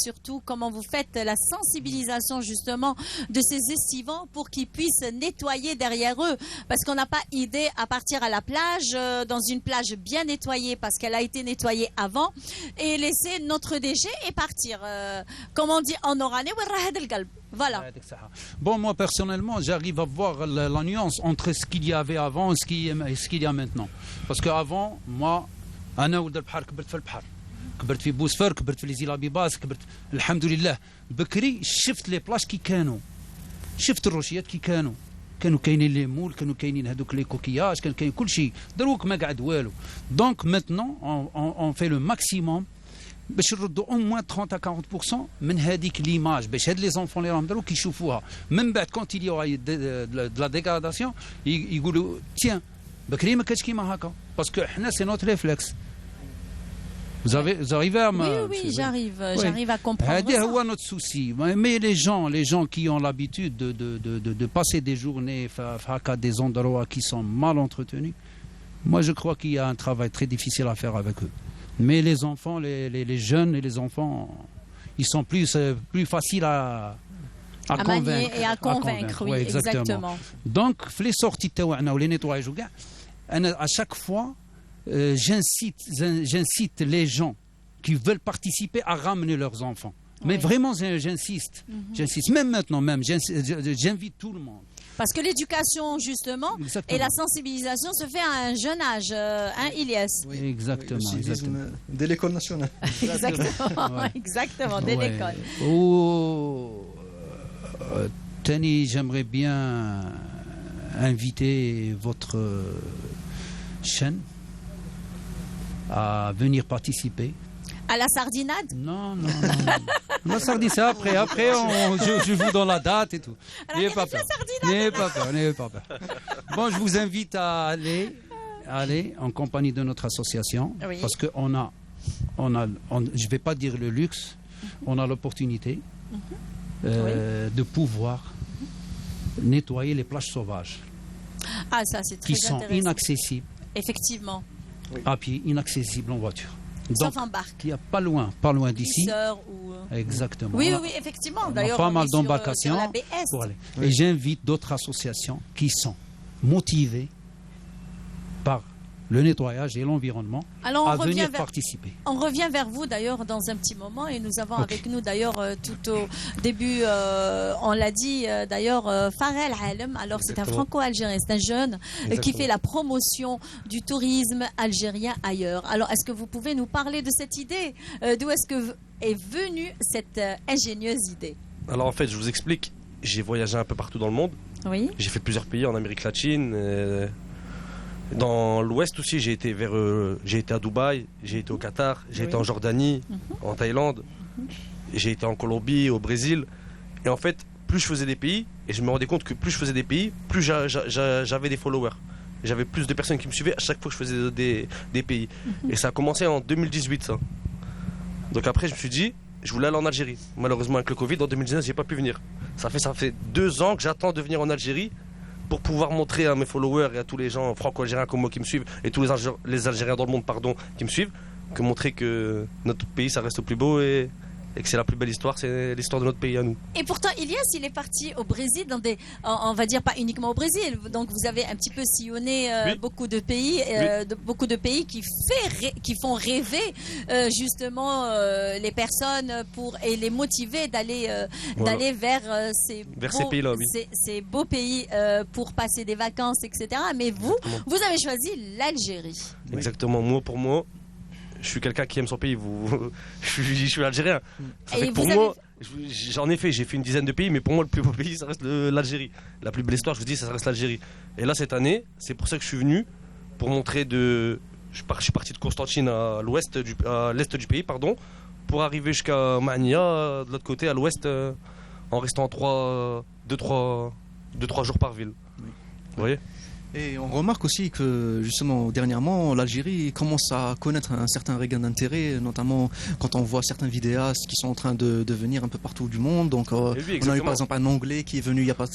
S1: surtout comment vous faites la sensibilisation justement de ces estivants pour qu'ils puissent nettoyer derrière eux, parce qu'on n'a pas idée à partir à la plage, dans une plage bien nettoyée parce qu'elle a été nettoyée avant, et laisser notre déchet et partir. Comme on dit en oranais, voilà.
S12: Bon, moi personnellement, j'arrive à voir la nuance entre ce qu'il y avait avant et ce qu'il y a maintenant. Parce qu'avant, moi, أنا ولد البحر كبرت في البحر. كبرت في بوسفر، كبرت في ليزيلا بيباس، كبرت الحمد لله. بكري شفت لي بلاش كي كانوا. شفت الروشيات كي كانوا كاينين لي مول، كانوا كاينين هذوك لي كوكياج، كان كاين كل شيء. دروك ما قعد والو. Donc maintenant, on fait le maximum باش نردوا au moins 30 à 40% من هذيك l'image باش هاد لي زونفون اللي راهم دروك يشوفوها. من بعد كونت il y aura de la dégradation يقولوا tiens بكري ما كانش كيما هكا باسكو حنا سي نوت ريفلكس. Vous arrivez à me...
S1: Oui, j'arrive à comprendre ça.
S12: هو notre souci. Mais les gens qui ont l'habitude de passer des journées à des endroits qui sont mal entretenus, moi je crois qu'il y a un travail très difficile à faire avec eux. Mais les enfants, les jeunes et les enfants, ils sont plus faciles à convaincre.
S1: Et à convaincre, oui, exactement.
S12: Donc, les sorties ou les nettoyages, à chaque fois, j'incite les gens qui veulent participer à ramener leurs enfants. Mais vraiment, j'insiste. Même maintenant, j'invite tout le monde.
S1: Parce que l'éducation, justement, et la sensibilisation se fait à un jeune âge, Ilyes.
S12: Oui, exactement.
S10: Dès l'école nationale.
S1: Exactement, dès l'école.
S12: Tani, j'aimerais bien inviter votre chaîne à venir participer.
S1: À la sardinade?
S12: Non. La sardine, c'est après. Après, je vous donne la date et tout. N'ayez pas peur. Bon, je vous invite à aller en compagnie de notre association.
S1: Oui.
S12: Parce qu'on a, je ne vais pas dire le luxe, on a l'opportunité de pouvoir nettoyer les plages sauvages.
S1: Ah, ça, c'est très intéressant.
S12: Qui sont inaccessibles.
S1: Effectivement.
S12: À pied, inaccessibles en voiture.
S1: Sauf en barque.
S12: Il n'y a pas loin d'ici. Exactement.
S1: Oui, effectivement. D'ailleurs,
S12: pas mal d'embarcations
S1: pour
S12: aller. Et j'invite d'autres associations qui sont motivées par le nettoyage et l'environnement à venir participer.
S1: On revient vers vous d'ailleurs dans un petit moment et nous avons avec nous d'ailleurs tout au début, on l'a dit d'ailleurs, Farel Halem. Alors c'est un franco-algérien, c'est un jeune qui fait la promotion du tourisme algérien ailleurs. Alors est-ce que vous pouvez nous parler de cette idée? D'où est-ce que est venue cette ingénieuse idée?
S11: Alors en fait, je vous explique, j'ai voyagé un peu partout dans le monde.
S1: Oui.
S11: J'ai fait plusieurs pays en Amérique latine. Dans l'Ouest aussi, j'ai été à Dubaï, j'ai été au Qatar, j'ai été en Jordanie, en Thaïlande, j'ai été en Colombie, au Brésil. Et en fait, plus je faisais des pays, et je me rendais compte que plus je faisais des pays, plus j'avais des followers. J'avais plus de personnes qui me suivaient à chaque fois que je faisais des pays. Et ça a commencé en 2018, ça. Donc après, je me suis dit, je voulais aller en Algérie. Malheureusement, avec le Covid, en 2019, j'ai pas pu venir. Ça fait 2 ans que j'attends de venir en Algérie pour pouvoir montrer à mes followers et à tous les gens franco-algériens comme moi qui me suivent et tous les Algériens dans le monde qui me suivent, que montrer que notre pays, ça reste le plus beau et que c'est la plus belle histoire, c'est l'histoire de notre pays à nous.
S1: Et pourtant, Ilyes, il est parti au Brésil, on va dire pas uniquement au Brésil, donc vous avez un petit peu sillonné beaucoup de pays, beaucoup de pays qui font rêver justement les personnes et les motiver d'aller vers ces pays-là, ces beaux pays pour passer des vacances, etc. Mais vous avez choisi l'Algérie.
S11: Exactement, pour moi, je suis quelqu'un qui aime son pays. Je suis algérien. En effet, j'ai fait une dizaine de pays, mais pour moi, le plus beau pays, ça reste l'Algérie. La plus belle histoire, je vous dis, ça reste l'Algérie. Et là, cette année, c'est pour ça que je suis venu, pour montrer Je suis parti de Constantine à l'est du pays, pour arriver jusqu'à Mania, de l'autre côté, à l'ouest, en restant 2-3 jours par ville. Vous voyez ?
S10: Et on remarque aussi que justement dernièrement l'Algérie commence à connaître un certain regain d'intérêt, notamment quand on voit certains vidéastes qui sont en train de venir un peu partout du monde. Donc on a eu par exemple un Anglais qui est venu il y a pas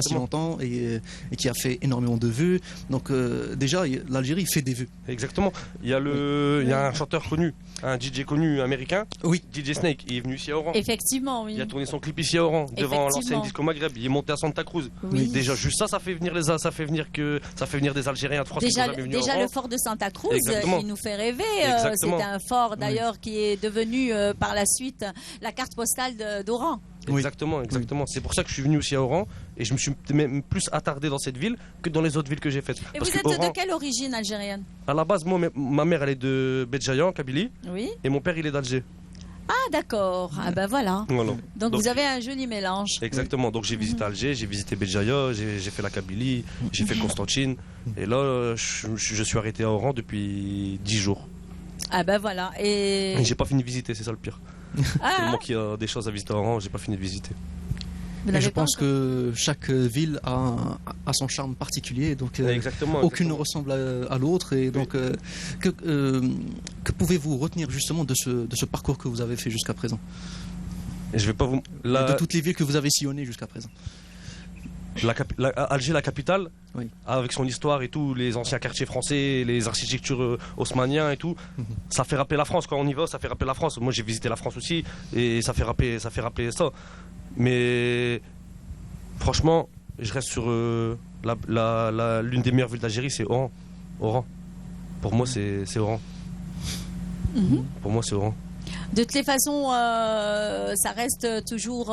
S10: si longtemps et qui a fait énormément de vues. Donc déjà l'Algérie fait des vues.
S11: Exactement. Il y a un chanteur connu, un DJ connu américain, DJ Snake, il est venu ici à Oran.
S1: Effectivement, oui.
S11: Il a tourné son clip ici à Oran devant l'ancienne disco Maghreb. Il est monté à Santa Cruz.
S1: Oui.
S11: Déjà juste ça fait venir des Algériens de France.
S1: Déjà le fort de Santa Cruz, il nous fait rêver. C'est un fort d'ailleurs qui est devenu par la suite la carte postale d'Oran.
S11: Exactement. C'est pour ça que je suis venu aussi à Oran et je me suis même plus attardé dans cette ville que dans les autres villes que j'ai faites.
S1: Et vous êtes de quelle origine algérienne?
S11: À la base, moi, ma mère elle est de Béjaïa, en Kabylie, et mon père il est d'Alger.
S1: Ah d'accord, voilà. Donc vous avez un joli mélange.
S11: Exactement, donc j'ai visité Alger, j'ai visité Béjaïa, j'ai fait la Kabylie, j'ai fait Constantine. Et là, je suis arrêté à Oran depuis 10 jours.
S1: Ah voilà. Et
S11: j'ai pas fini de visiter, c'est ça le pire. Tellement qu'il y a des choses à visiter à Oran, j'ai pas fini de visiter.
S10: Et je pense que chaque ville a son charme particulier, donc aucune ne ressemble à l'autre. Et donc, que pouvez-vous retenir justement de ce parcours que vous avez fait jusqu'à présent?
S11: Je vais pas vous...
S10: De toutes les villes que vous avez sillonnées jusqu'à présent.
S11: Alger, la capitale, avec son histoire et tout, les anciens quartiers français, les architectures haussmanniens et tout, ça fait rappeler la France. Quand on y va, ça fait rappeler la France. Moi, j'ai visité la France aussi et ça fait rappeler ça. Mais franchement, je reste sur l'une des meilleures villes d'Algérie, c'est Oran. Pour moi, c'est Oran. Pour moi, c'est Oran.
S1: De toutes les façons, ça reste toujours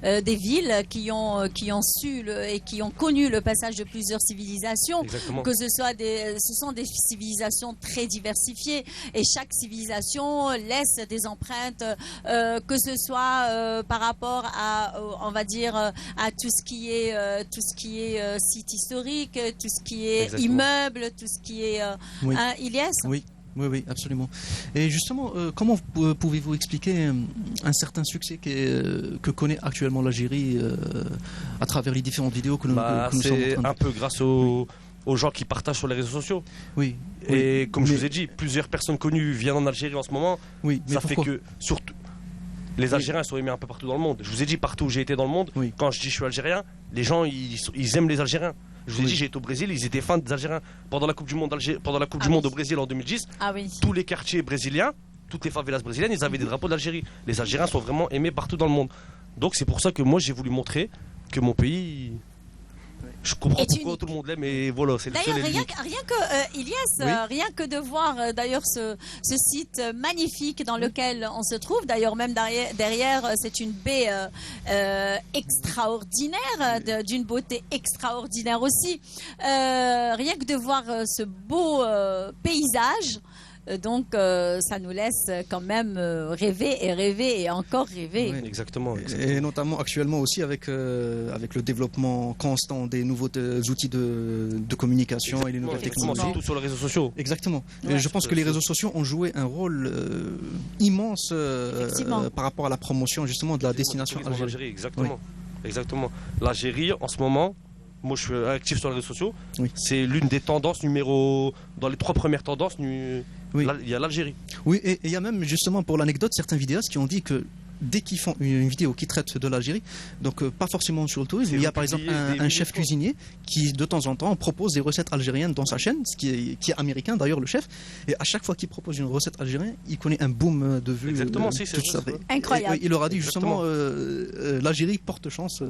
S1: des villes qui ont su et qui ont connu le passage de plusieurs civilisations.
S11: Exactement.
S1: Que ce sont des civilisations très diversifiées et chaque civilisation laisse des empreintes, que ce soit par rapport à, on va dire, à tout ce qui est site historique, tout ce qui est immeuble, tout ce qui est Ilyes.
S10: Oui, absolument. Et justement, comment pouvez-vous expliquer un certain succès que connaît actuellement l'Algérie à travers les différentes vidéos que nous sommes en train de
S11: faire? C'est un peu grâce aux gens qui partagent sur les réseaux sociaux. Et comme je vous ai dit, plusieurs personnes connues viennent en Algérie en ce moment. Ça fait que surtout les Algériens sont aimés un peu partout dans le monde. Je vous ai dit, partout où j'ai été dans le monde, quand je dis je suis algérien, les gens ils aiment les Algériens. Je vous ai dit, j'ai été au Brésil, ils étaient fans des Algériens. Pendant la Coupe du Monde, au Brésil en 2010, tous les quartiers brésiliens, toutes les favelas brésiliennes, ils avaient des drapeaux d'Algérie. Les Algériens sont vraiment aimés partout dans le monde. Donc c'est pour ça que moi j'ai voulu montrer que mon pays... Je comprends pourquoi tout le monde l'aime, et voilà, c'est le seul et l'unique.
S1: Rien que de voir d'ailleurs ce site magnifique dans lequel on se trouve, d'ailleurs même derrière c'est une baie extraordinaire, d'une beauté extraordinaire aussi. Rien que de voir ce beau paysage, Donc, ça nous laisse quand même rêver et encore rêver.
S11: Oui, exactement.
S10: Et notamment actuellement aussi avec le développement constant des nouveaux outils de communication et les nouvelles technologies.
S11: Surtout sur les réseaux sociaux.
S10: Exactement. Ouais, je pense que les réseaux sociaux ont joué un rôle immense par rapport à la promotion justement de la destination Algérie.
S11: Exactement. Exactement. L'Algérie, en ce moment, moi je suis actif sur les réseaux sociaux, c'est l'une des tendances dans les 3 premières tendances, il y a l'Algérie.
S10: Oui, et il y a même justement pour l'anecdote certains vidéastes qui ont dit que dès qu'ils font une vidéo qui traite de l'Algérie, donc pas forcément sur le tourisme, il y a par exemple un chef cuisinier qui de temps en temps propose des recettes algériennes dans sa chaîne, qui est américain d'ailleurs le chef, et à chaque fois qu'il propose une recette algérienne, il connaît un boom de vues.
S11: Exactement, c'est
S1: incroyable.
S10: Il leur a dit justement l'Algérie porte chance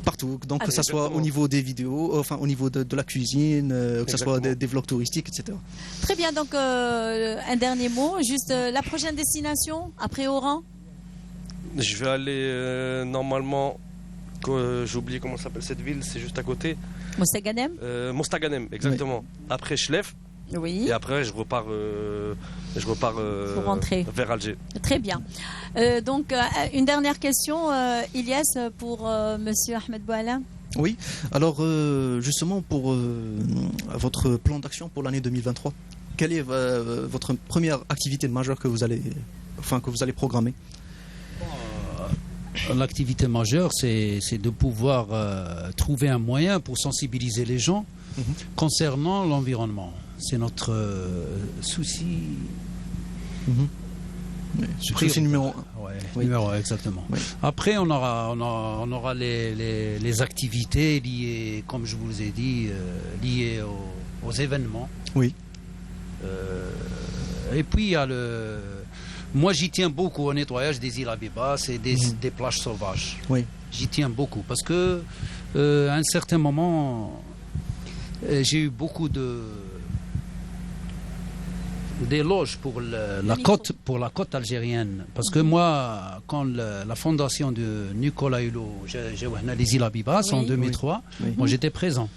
S10: partout, donc que ce soit au niveau des vidéos, enfin au niveau de la cuisine, que ce soit des vlogs touristiques, etc.
S1: Très bien, donc un dernier mot, juste la prochaine destination après Oran.
S11: Je vais aller normalement, j'ai oublié comment s'appelle cette ville, c'est juste à côté.
S1: Mostaganem.
S11: Mostaganem, exactement. Après Chlef.
S1: Oui.
S11: Et après je repars vers Alger.
S1: Très bien. Donc une dernière question, Ilyes, pour Monsieur Ahmed Boualem.
S10: Oui. Alors justement pour votre plan d'action pour l'année 2023, quelle est votre première activité majeure que vous allez programmer?
S12: L'activité majeure, c'est de pouvoir trouver un moyen pour sensibiliser les gens concernant l'environnement. C'est notre souci.
S10: Souci numéro 1.
S12: Numéro 1, exactement. Oui. Après, on aura les activités liées, comme je vous ai dit, liées aux événements.
S10: Oui.
S12: Et puis, il y a moi, j'y tiens beaucoup au nettoyage des îles Habiba, c'est des plages sauvages.
S10: Oui.
S12: J'y tiens beaucoup parce que à un certain moment, j'ai eu beaucoup d'éloges pour la côte algérienne. Parce que moi, quand la fondation de Nicolas Hulot, les îles Habiba, en 2003, moi j'étais présent.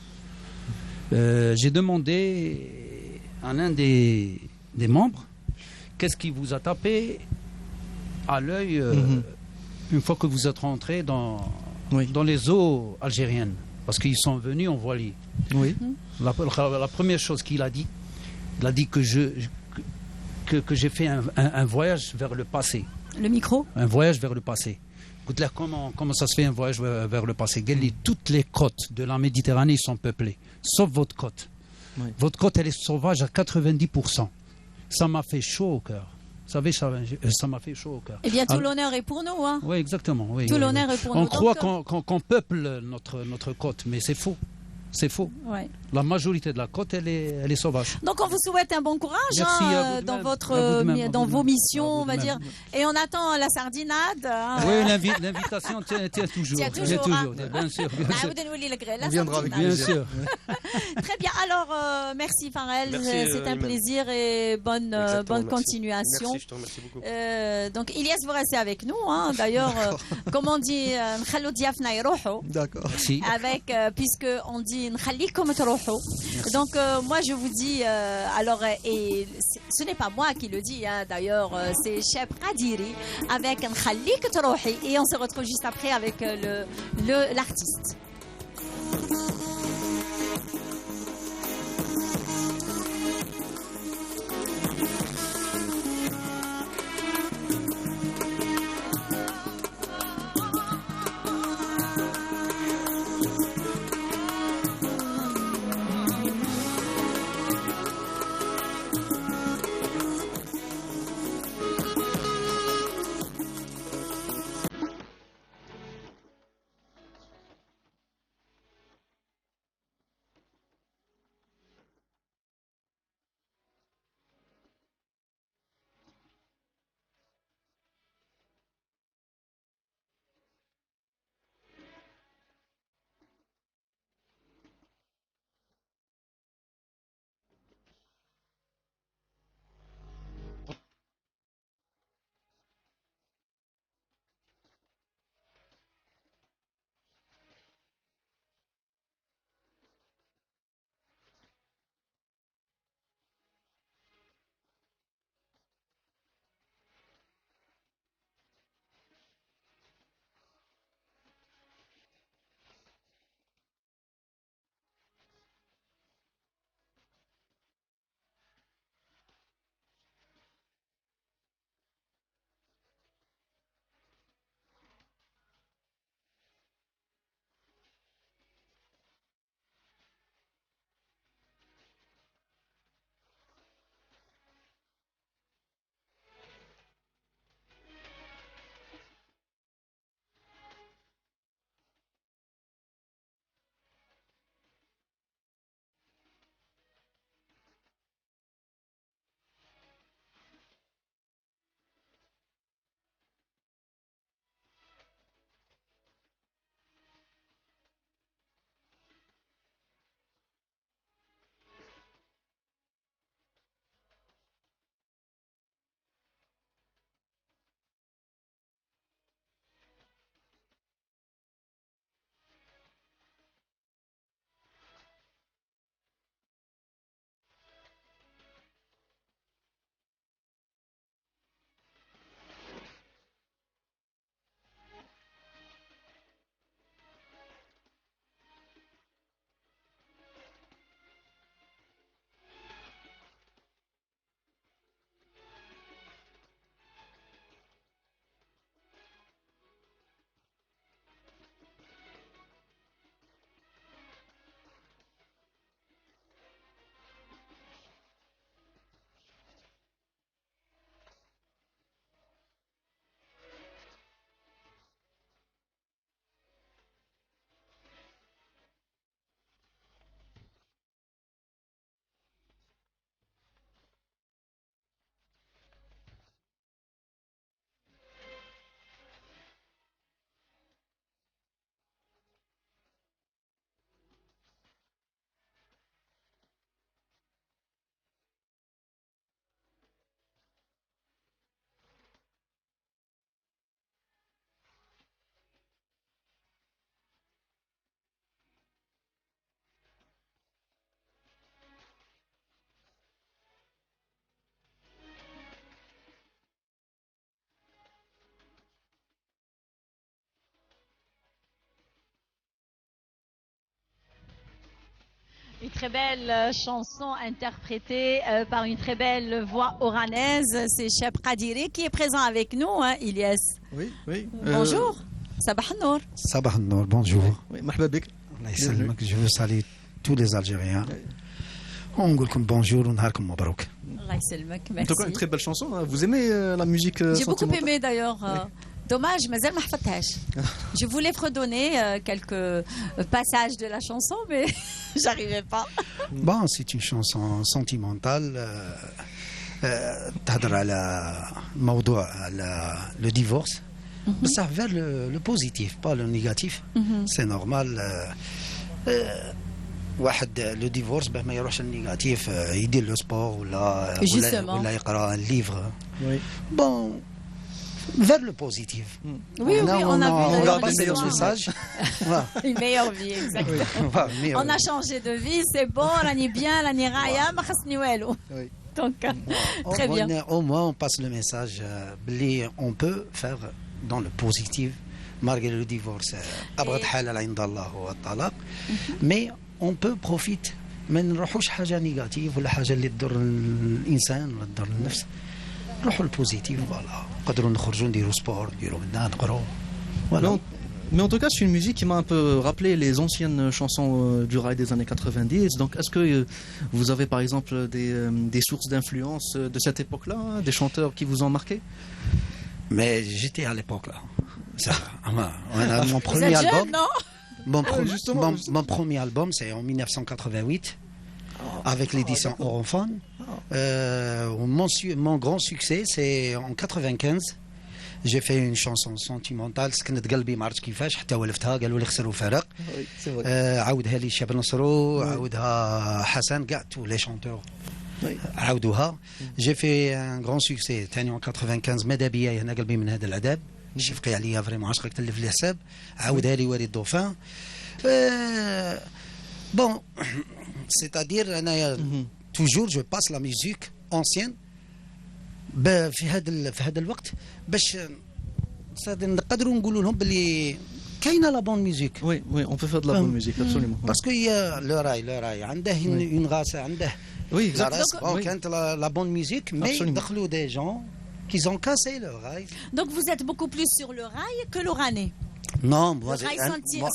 S12: J'ai demandé à l'un des membres, qu'est-ce qui vous a tapé à l'œil une fois que vous êtes rentré dans les eaux algériennes? Parce qu'ils sont venus en voilier.
S10: Oui.
S12: La première chose qu'il a dit, il a dit que j'ai fait un voyage vers le passé.
S1: Le micro?
S12: Un voyage vers le passé. Écoute-là, comment ça se fait un voyage vers le passé? Toutes les côtes de la Méditerranée sont peuplées, sauf votre côte. Oui. Votre côte, elle est sauvage à 90%. Ça m'a fait chaud au cœur. Vous savez, ça m'a fait chaud au cœur.
S1: Eh bien, tout l'honneur est pour nous. Hein.
S12: Oui, exactement. Oui,
S1: tout l'honneur est pour nous.
S12: On croit qu'on peuple notre côte, mais c'est faux. C'est faux.
S1: Ouais.
S12: La majorité de la côte, elle est sauvage.
S1: Donc, on vous souhaite un bon courage dans vos missions, on va dire. Et on attend la sardinade. Hein.
S12: Oui, l'invitation tient toujours.
S1: Tient toujours. Hein.
S12: Bien sûr.
S10: On viendra avec
S12: bien sûr.
S1: Très bien. Alors, merci Farel. C'est un plaisir et bonne continuation.
S11: Merci, je te remercie beaucoup.
S1: Donc, Ilyes, vous restez avec nous. Hein. D'ailleurs, comme on dit,
S10: d'accord.
S1: Avec, puisque on dit donc moi je vous dis alors et ce n'est pas moi qui le dis hein, d'ailleurs c'est Cheb Qadiri avec un Khalik Torohi et on se retrouve juste après avec l'artiste. très belle chanson interprétée par une très belle voix oranaise. C'est Cheb Qadiri qui est présent avec nous, hein, Ilyes.
S10: Oui, oui.
S1: Bonjour. Sabah Nour.
S13: Sabah Nour, bonjour.
S10: Oui, marhaba bik.
S13: Je veux saluer tous les Algériens. On dit bonjour, on a comme Mabrouk.
S1: Merci.
S10: En tout cas, une très belle chanson. Hein. Vous aimez la musique
S1: J'ai beaucoup aimé d'ailleurs. Dommage, mais elle m'a Je voulais redonner quelques passages de la chanson, mais j'arrivais pas.
S13: Bon, c'est une chanson sentimentale. تهضر على موضوع le divorce. Ça vers le positif, pas le négatif. C'est normal. Le divorce ما يروحش للنيجاتيف يدير لو سبور ولا يقرا un livre. Bon, vers le positif.
S1: Oui, on a
S13: passé le message.
S1: Une meilleure vie, exactement. On a changé de vie, c'est bon, l'année bien, l'année raya, ma khasni walou. Donc, très bien.
S13: Au moins, on passe le message. On peut faire dans le positif, malgré le divorce. Mais on peut profiter. ما نروحوش حاجه نيجاتيف ولا حاجه اللي تضر الانسان ولا تضر النفس. نروحوا البوزيتيف فوالا نقدروا نخرجوا نديروا سبور نديروا منا نقراو.
S10: Mais en tout cas, c'est une musique qui m'a un peu rappelé les anciennes chansons du rail des années 90. Donc, est-ce que vous avez par exemple des sources d'influence de cette époque-là, hein, des chanteurs qui vous ont marqué?
S13: Mais j'étais à l'époque là. Mon premier album. Mon premier album, c'est en 1988, avec l'édition Orophone. Mon grand succès, c'est en 95. J'ai fait une chanson sentimentale سكنت قلبي ما عرفتش كيفاش حتى ولفتها قالوا لي خسر وفرق عاودها لي شاب نصرو عاودها حسن كاع tous les chanteurs عاودوها. J'ai fait un grand succès ثاني en 95 ماذا بيا هنا قلبي من هذا العذاب شفقي عليا فريمون عشقك تلف لي حساب عاودها لي وليد الدوفان. Bon, c'est-à-dire أنا toujours je passe la musique ancienne في هذا الوقت باش نقدروا نقولوا لهم باللي كاينه لا بون ميوزيك.
S10: Oui, on peut faire de la bonne musique, absolument.
S13: Parce que le rail عنده une race عنده.
S10: Oui,
S13: exactement. كانت la bonne musique, mais دخلوا des gens qui ont cassé le rail.
S1: Donc vous êtes beaucoup plus sur le rail que l'orané.
S13: Non,
S1: moi le rail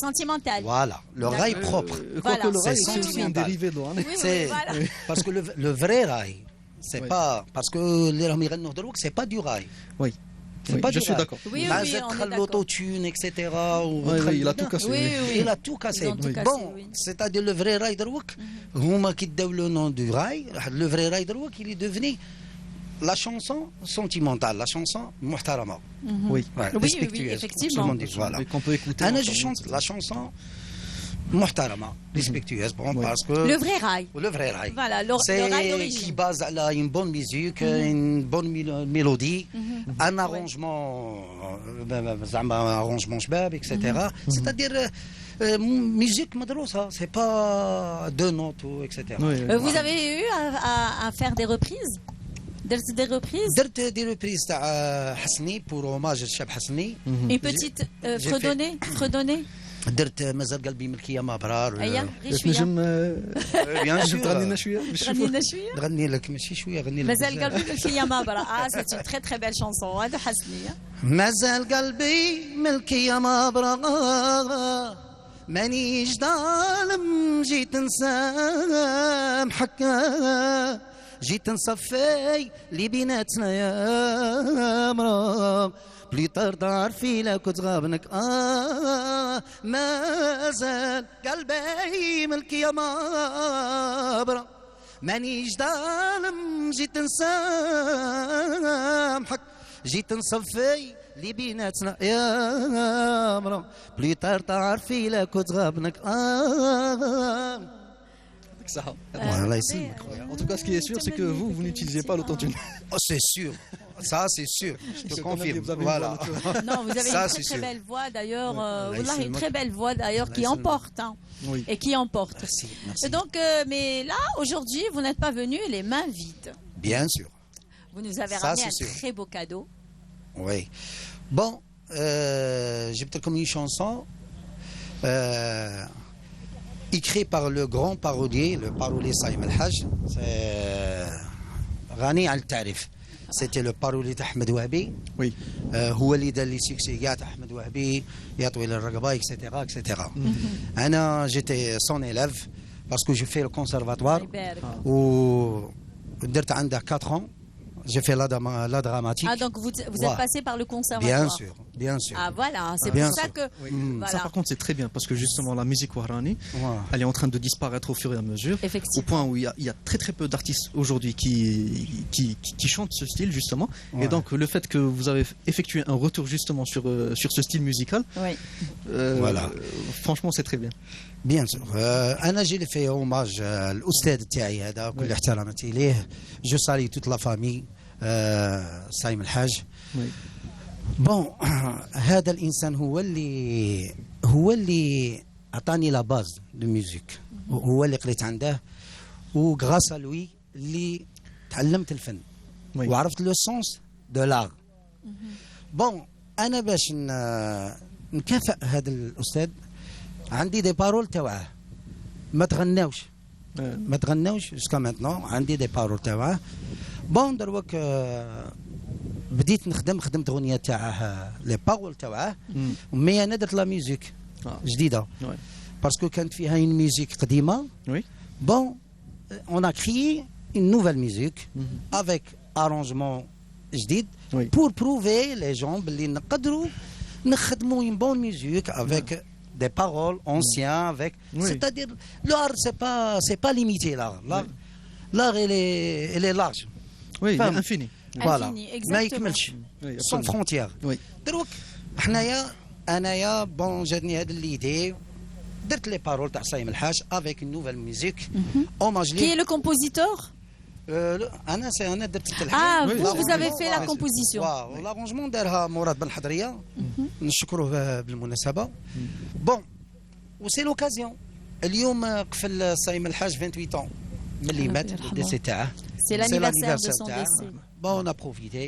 S1: sentimental.
S13: Voilà, le rail propre.
S10: Voilà. Le rail c'est aussi un dérivé de l'orané.
S13: C'est parce que le vrai rail c'est pas parce que les راهم يغنوا دروك c'est pas du rail.
S10: Oui.
S13: C'est pas
S10: je suis d'accord.
S1: Oui, on est d'accord.
S13: L'autotune, etc.
S10: Il a tout cassé.
S13: Il a tout cassé. Bon, c'est-à-dire le vrai rail دروك هما كي داو le nom du rail. Le vrai rail دروك il est devenu la chanson sentimentale, la chanson محترمة.
S10: Oui.
S1: Oui, effectivement.
S13: Voilà.
S10: Qu'on peut écouter.
S13: Anna je chante la chanson محترمة, respectueuse, bon, parce que
S1: le vrai rail.
S13: Le vrai rail.
S1: Voilà, le rail d'origine.
S13: Qui base à une bonne musique, une bonne mélodie, un arrangement, arrangement شباب, etc. C'est-à-dire musique مدروسة, c'est pas deux notes, etc.
S1: Vous avez eu à faire des reprises? Des reprises?
S13: Des reprises تاع حسني pour hommage للشاب حسني.
S1: Une petite fredonnée.
S13: درت مازال قلبي ملكيه ما برار.
S1: اييه
S10: نجم
S13: بيان سور
S10: تغنينا شويه
S13: نغني لك ماشي شويه غني لك
S1: مازال قلبي ملكيه ما برا. سي une très très belle chanson هذا حسني.
S13: مازال قلبي ملكيه ما برا مانيش ظالم جيت نسامحك جيت نصفي اللي بيناتنا يا مرام بلي ترضى في لك وتغابنك مازال قلبي ملك يا مابرا مانيش ظالم جيت نسامحك جيت نصفي اللي بيناتنا يا مرا بلي ترضى في لك وتغابنك
S10: Voilà, en tout cas, ce qui est sûr, c'est que vous n'utilisez pas l'autotune.
S13: Oh, c'est sûr. Ça, c'est sûr. Je te confirme. Voilà.
S1: Non, vous avez une très très belle voix d'ailleurs. Une très belle voix d'ailleurs qui emporte. Et qui emporte.
S13: Merci.
S1: Donc, mais là, aujourd'hui, vous n'êtes pas venu les mains vides.
S13: Bien sûr.
S1: Vous nous avez ramené un très beau cadeau.
S13: Oui. Bon, j'ai peut-être comme une chanson. écrit par le grand parolier, le parolier Saïm El-Haj. C'est غني عن التعريف. C'était le parolier d'Ahmed Wahbi.
S10: Oui.
S13: هو اللي دار لي سكسيات أحمد وهبي يا طويل الرقبة etc etc. أنا j'étais son élève parce que j'ai fait le conservatoire ودرت عندها 4 ans. J'ai fait la dramatique.
S1: Ah, donc vous êtes passé par le conservatoire.
S13: Bien sûr, bien sûr.
S1: Ah, voilà, c'est
S13: bien
S1: pour ça
S13: sûr.
S1: que...
S10: Oui.
S1: Voilà.
S10: Ça, par contre, c'est très bien, parce que justement, la musique wahrani, elle est en train de disparaître au fur et à mesure. Au point où il y a très très peu d'artistes aujourd'hui qui chantent ce style, justement.
S13: Ouais.
S10: Et donc, le fait que vous avez effectué un retour justement sur ce style musical,
S13: voilà.
S10: Franchement, c'est très bien.
S13: Bien sûr. أنا جي لي في hommage الأستاذ تاعي هذا كل احتراماتي ليه. Je salue toute la famille سايم الحاج. بون هذا الإنسان هو اللي أعطاني لا باز دو ميوزيك. هو اللي قريت عنده وغراس لوي اللي تعلمت الفن وعرفت لو سونس دو لاغ. بون أنا باش نكافئ هذا الأستاذ عندي دي بارول تاعه ما تغناوش جوسكا مانتنون. عندي دي بارول تاعه بون دروك بديت خدمت اغنيه تاعه لي بارول تاعه مي انا درت لا ميوزيك جديده باسكو كانت فيها اون ميوزيك قديمه. بون اون ا كريي اون نوفيل ميوزيك افيك ارونجمون جديد بور بروفي لي جون باللي نقدروا نخدموا اون بون ميوزيك افيك des paroles anciennes avec c'est-à-dire l'art c'est pas limité l'art il est large.
S10: Oui, il est infini.
S13: Voilà.
S1: Infini,
S13: ما يكملش sans frontières. دروك انايا بون جاتني هذه الليدي درت لي بارول تاع سايم الحاج avec une nouvelle musique hommage.
S1: Qui est le compositeur?
S13: انا درت التلحين.
S1: Ah, vous avez fait la composition.
S13: l'arrangement دارها مراد بن حضريه نشكروه بالمناسبه. بون وسي لوكازيون اليوم قفل سايم الحاج 28 ans ملي مات الديسي تاعه.
S1: C'est l'anniversaire de son décès.
S13: Bon, on a profité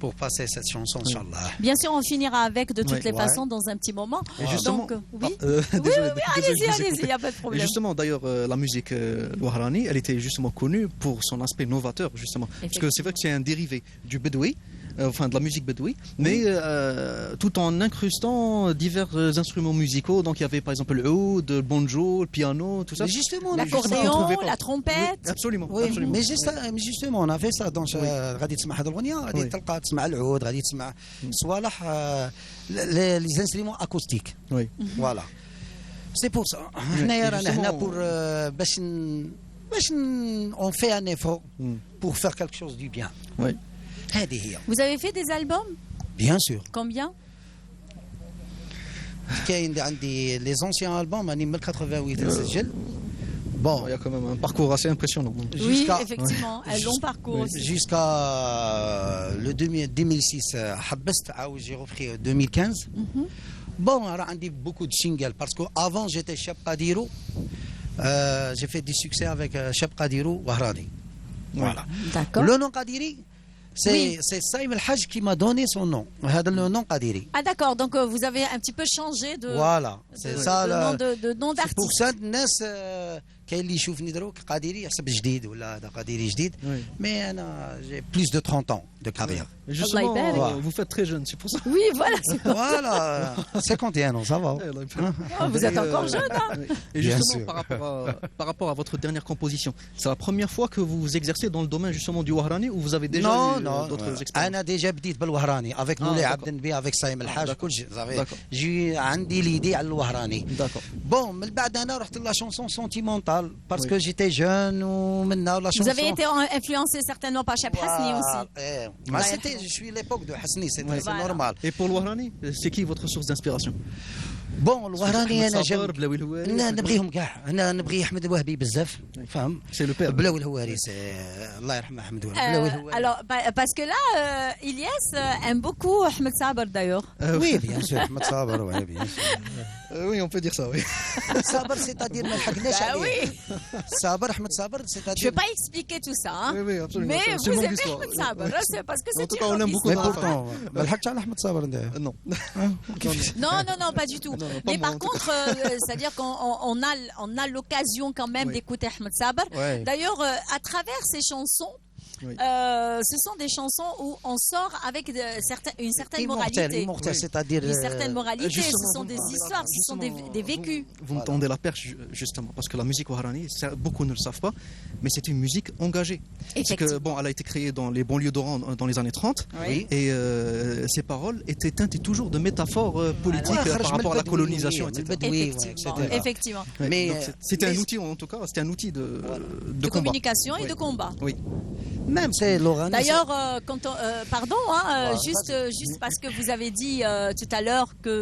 S13: pour passer cette chanson, Inch'Allah.
S1: Bien sûr, on finira avec de toutes les façons dans un petit moment.
S10: Et justement,
S1: donc, oui, allez-y, il n'y a pas de problème.
S10: Et justement, d'ailleurs, la musique wahrani, elle était justement connue pour son aspect novateur, justement. Parce que c'est vrai que c'est un dérivé du bedoui, enfin de la musique bedoui, mais tout en incrustant divers instruments musicaux. Donc il y avait par exemple le oud, le banjo, le piano, tout ça.
S13: Mais justement,
S1: l'accordéon, la trompette.
S10: Oui, absolument.
S13: Oui,
S10: absolument.
S13: Mais justement, on a fait ça. Donc, غادي تسمع هذه الأغنية غادي تلقى تسمع العود غادي تسمع صوالح les instruments acoustiques.
S10: Oui.
S13: Voilà. C'est pour ça. حنايا رانا هنا pour باش on fait un effort pour faire quelque chose du bien.
S10: Oui.
S1: Vous avez fait des albums?
S13: Bien sûr.
S1: Combien?
S13: كاين عندي les anciens albums راني من 88 نسجل. Bon,
S10: il y a quand même un parcours assez impressionnant.
S1: Oui, effectivement, un long parcours aussi.
S13: Jusqu'à le 2006 حبست عاود j'ai repris 2015. Bon, راه عندي beaucoup de singles parce que avant j'étais Cheb Qadirou. J'ai fait du succès avec Cheb Qadirou Wahrani. Voilà.
S1: D'accord.
S13: Le nom Qadiri c'est Saïm El-Haj qui m'a donné son nom. هذا le nom Qadiri.
S1: Ah d'accord, donc vous avez un petit peu changé de
S13: Voilà, c'est ça
S1: de nom d'artiste.
S13: Pour ça الناس كاين اللي يشوفني دروك قادري يحسب جديد ولا هذا قادري جديد. Mais انا j'ai plus de 30 ans de carrière.
S10: Justement, vous faites très jeune, c'est pour ça.
S1: Oui, voilà.
S13: Voilà, 51 ans, ça va.
S1: Vous êtes encore jeune, hein.
S10: Et justement, par rapport à votre dernière composition, c'est la première fois que vous vous exercez dans le domaine justement du wahrani ou vous avez déjà eu d'autres expériences?
S13: أنا déjà بديت بالوهراني avec مولاي عبد النبي avec سايم الحاج كل شيء. جي عندي ليدي على الوهراني. Bon, من بعد أنا رحت la chanson sentimentale parce que j'étais jeune ou maintenant la chanson.
S1: Vous avez été influencé certainement par Cheb Hasni aussi.
S13: Je suis l'époque de Hasni, c'est normal.
S10: Et pour le wahrani, c'est qui votre source d'inspiration?
S13: بون الوهراني انا نبغيهم كاع. انا نبغي احمد الوهبي بزاف فاهم.
S10: سي لو بير
S13: بلاوي الهواري الله يرحمه احمد الوهبي.
S1: Alors parce que là Ilyes aime beaucoup Ahmed Saber d'ailleurs.
S13: Oui, bien sûr, Ahmed Saber, oui, bien sûr.
S10: Oui, on peut dire ça, oui.
S13: Saber, c'est-à-dire ما لحقناش عليه. Saber, Ahmed Saber, c'est-à-dire.
S1: Je vais pas expliquer tout ça, hein.
S10: Oui, absolument.
S1: Mais vous aimez Ahmed Saber, c'est parce que c'est.
S10: En tout cas, on aime beaucoup.
S13: Mais pourtant, ما لحقتش على أحمد صابر.
S10: Non.
S1: Non, pas du tout. Mais par contre, c'est-à-dire qu'on a l'occasion quand même d'écouter Ahmed Saber. D'ailleurs, à travers ces chansons, ce sont des chansons où on sort avec une certaine moralité.
S13: C'est-à-dire
S1: une certaine moralité, ce sont des histoires, ce sont des vécus.
S10: Vous me tendez la perche justement, parce que la musique wahrani, beaucoup ne le savent pas, mais c'est une musique engagée. C'est que, bon, elle a été créée dans les banlieues d'Oran dans les années 30, et ses paroles étaient teintées toujours de métaphores politiques par rapport à la colonisation, etc.
S1: Effectivement.
S10: Mais c'était un outil, en tout cas, c'était un outil de
S1: communication et de combat.
S10: Oui.
S13: Même c'est l'Oran.
S1: D'ailleurs, pardon, juste parce que vous avez dit tout à l'heure que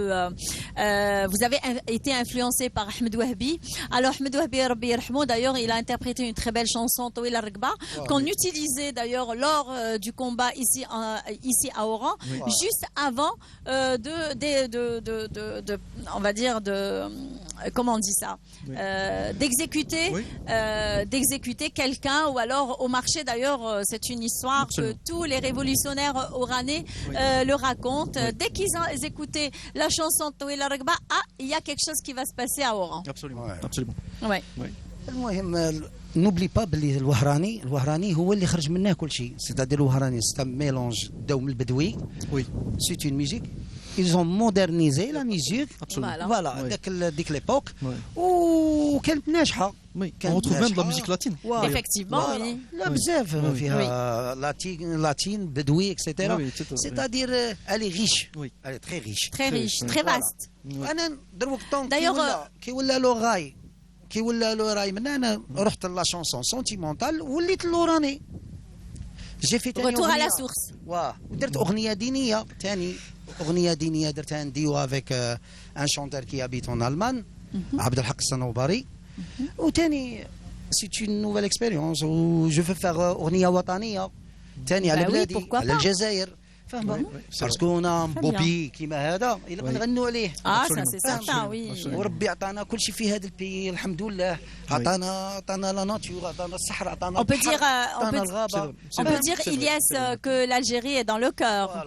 S1: vous avez été influencé par Ahmed Wahbi. Alors Ahmed Wahbi, Rabbi Yarhamou, d'ailleurs, il a interprété une très belle chanson, Tawil al-Ragba, qu'on utilisait d'ailleurs lors du combat ici à Oran, juste avant on va dire comment on dit ça, d'exécuter quelqu'un, ou alors au marché d'ailleurs. C'est une histoire que tous les révolutionnaires oranais le racontent. Dès qu'ils écoutaient la chanson Tawil al-Ragba, il y a quelque chose qui va se passer à Oran.
S10: Absolument. Absolument.
S13: المهم نوبلي با بلي الوهراني هو اللي خرج منه كل شيء. C'est-à-dire الوهراني c'est un mélange دوم البدوي. C'est une musique. Ils ont modernisé la musique. Voilà, ديك l'époque. وكانت ناجحة.
S10: On retrouve même de la musique latine.
S1: Effectivement, oui.
S13: لا بزاف فيها لاتين بدوي etc. C'est-à-dire elle est riche. Elle est très riche.
S1: Très riche, très vaste.
S13: أنا دروك طون كي ولا له راي من انا رحت لا شونسون سونتيمونتال وليت لوراني جي في ثاني
S1: رetour à la source.
S13: ودرت اغنيه دينيه ثاني اغنيه دينيه درتها نديو افيك ان شونتور كي ابيت اون المان عبد الحق الصنوبري وثاني سي اون نوفيل اكسبيريونس و جو في فار اغنيه وطنيه ثاني على بلادي على الجزائر فاهمه باسكو انا بوبي كيما هذا الا بنغنوا عليه
S1: سا سي سيرتان وي
S13: وربي عطانا كل شيء في هذا البي الحمد لله عطانا لا ناتور عطانا الصحراء عطانا الغابه
S1: on peut dire Ilyes que l'Algérie est dans le cœur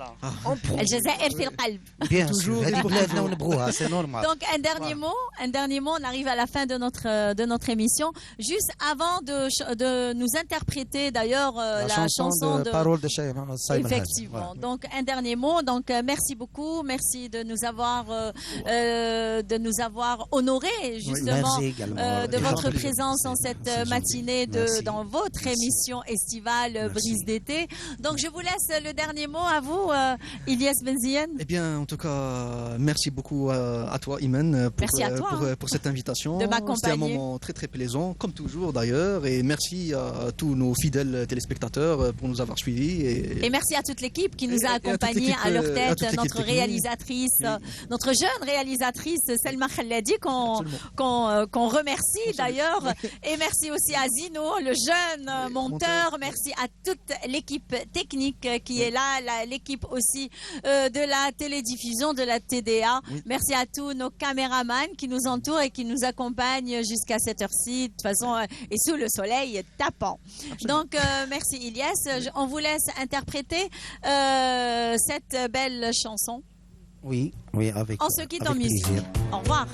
S1: الجزائر في القلب
S13: bien sûr هذه بلادنا ونبغوها c'est normal.
S1: Donc un dernier mot, on arrive à la fin de notre émission, juste avant de nous interpréter d'ailleurs la chanson de
S13: parole de Cheikh Saïd.
S1: Effectivement. Donc un dernier mot. Donc merci beaucoup, merci de nous avoir honorés justement de votre présence en cette matinée dans votre émission estivale Brise d'été. Donc je vous laisse le dernier mot à vous, Ilyes Benziane.
S10: Eh bien, en tout cas, merci beaucoup à toi, Imen, pour cette invitation.
S1: De m'accompagner.
S10: C'était un moment très très plaisant, comme toujours d'ailleurs, et merci à tous nos fidèles téléspectateurs pour nous avoir suivis.
S1: Et merci à toute l'équipe qui nous a accompagnés à leur tête, notre réalisatrice, notre jeune réalisatrice Selma Khalladi qu'on remercie d'ailleurs, et merci aussi à Zino, le jeune monteur, merci à toute l'équipe technique qui est là, l'équipe aussi de la télédiffusion de la TDA. Merci à tous nos caméramans qui nous entourent et qui nous accompagnent jusqu'à cette heure-ci, de toute façon, et sous le soleil tapant. Donc merci Ilyes, on vous laisse interpréter cette belle chanson.
S13: Oui, avec
S1: on se quitte en musique. Au revoir.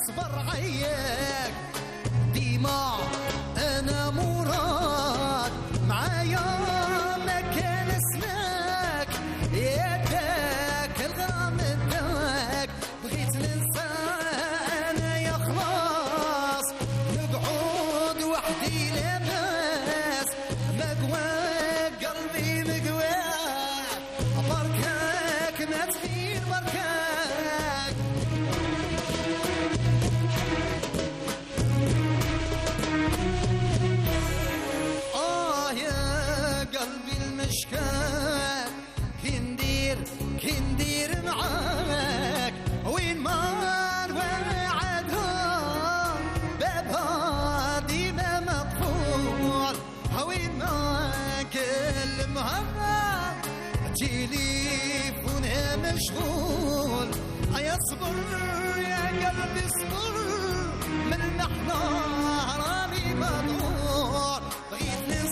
S14: اصبر عياك ديما انا مراد تليفونها مشغول يا صبر يا قلبي صبر من نحنا راني مدور بغيت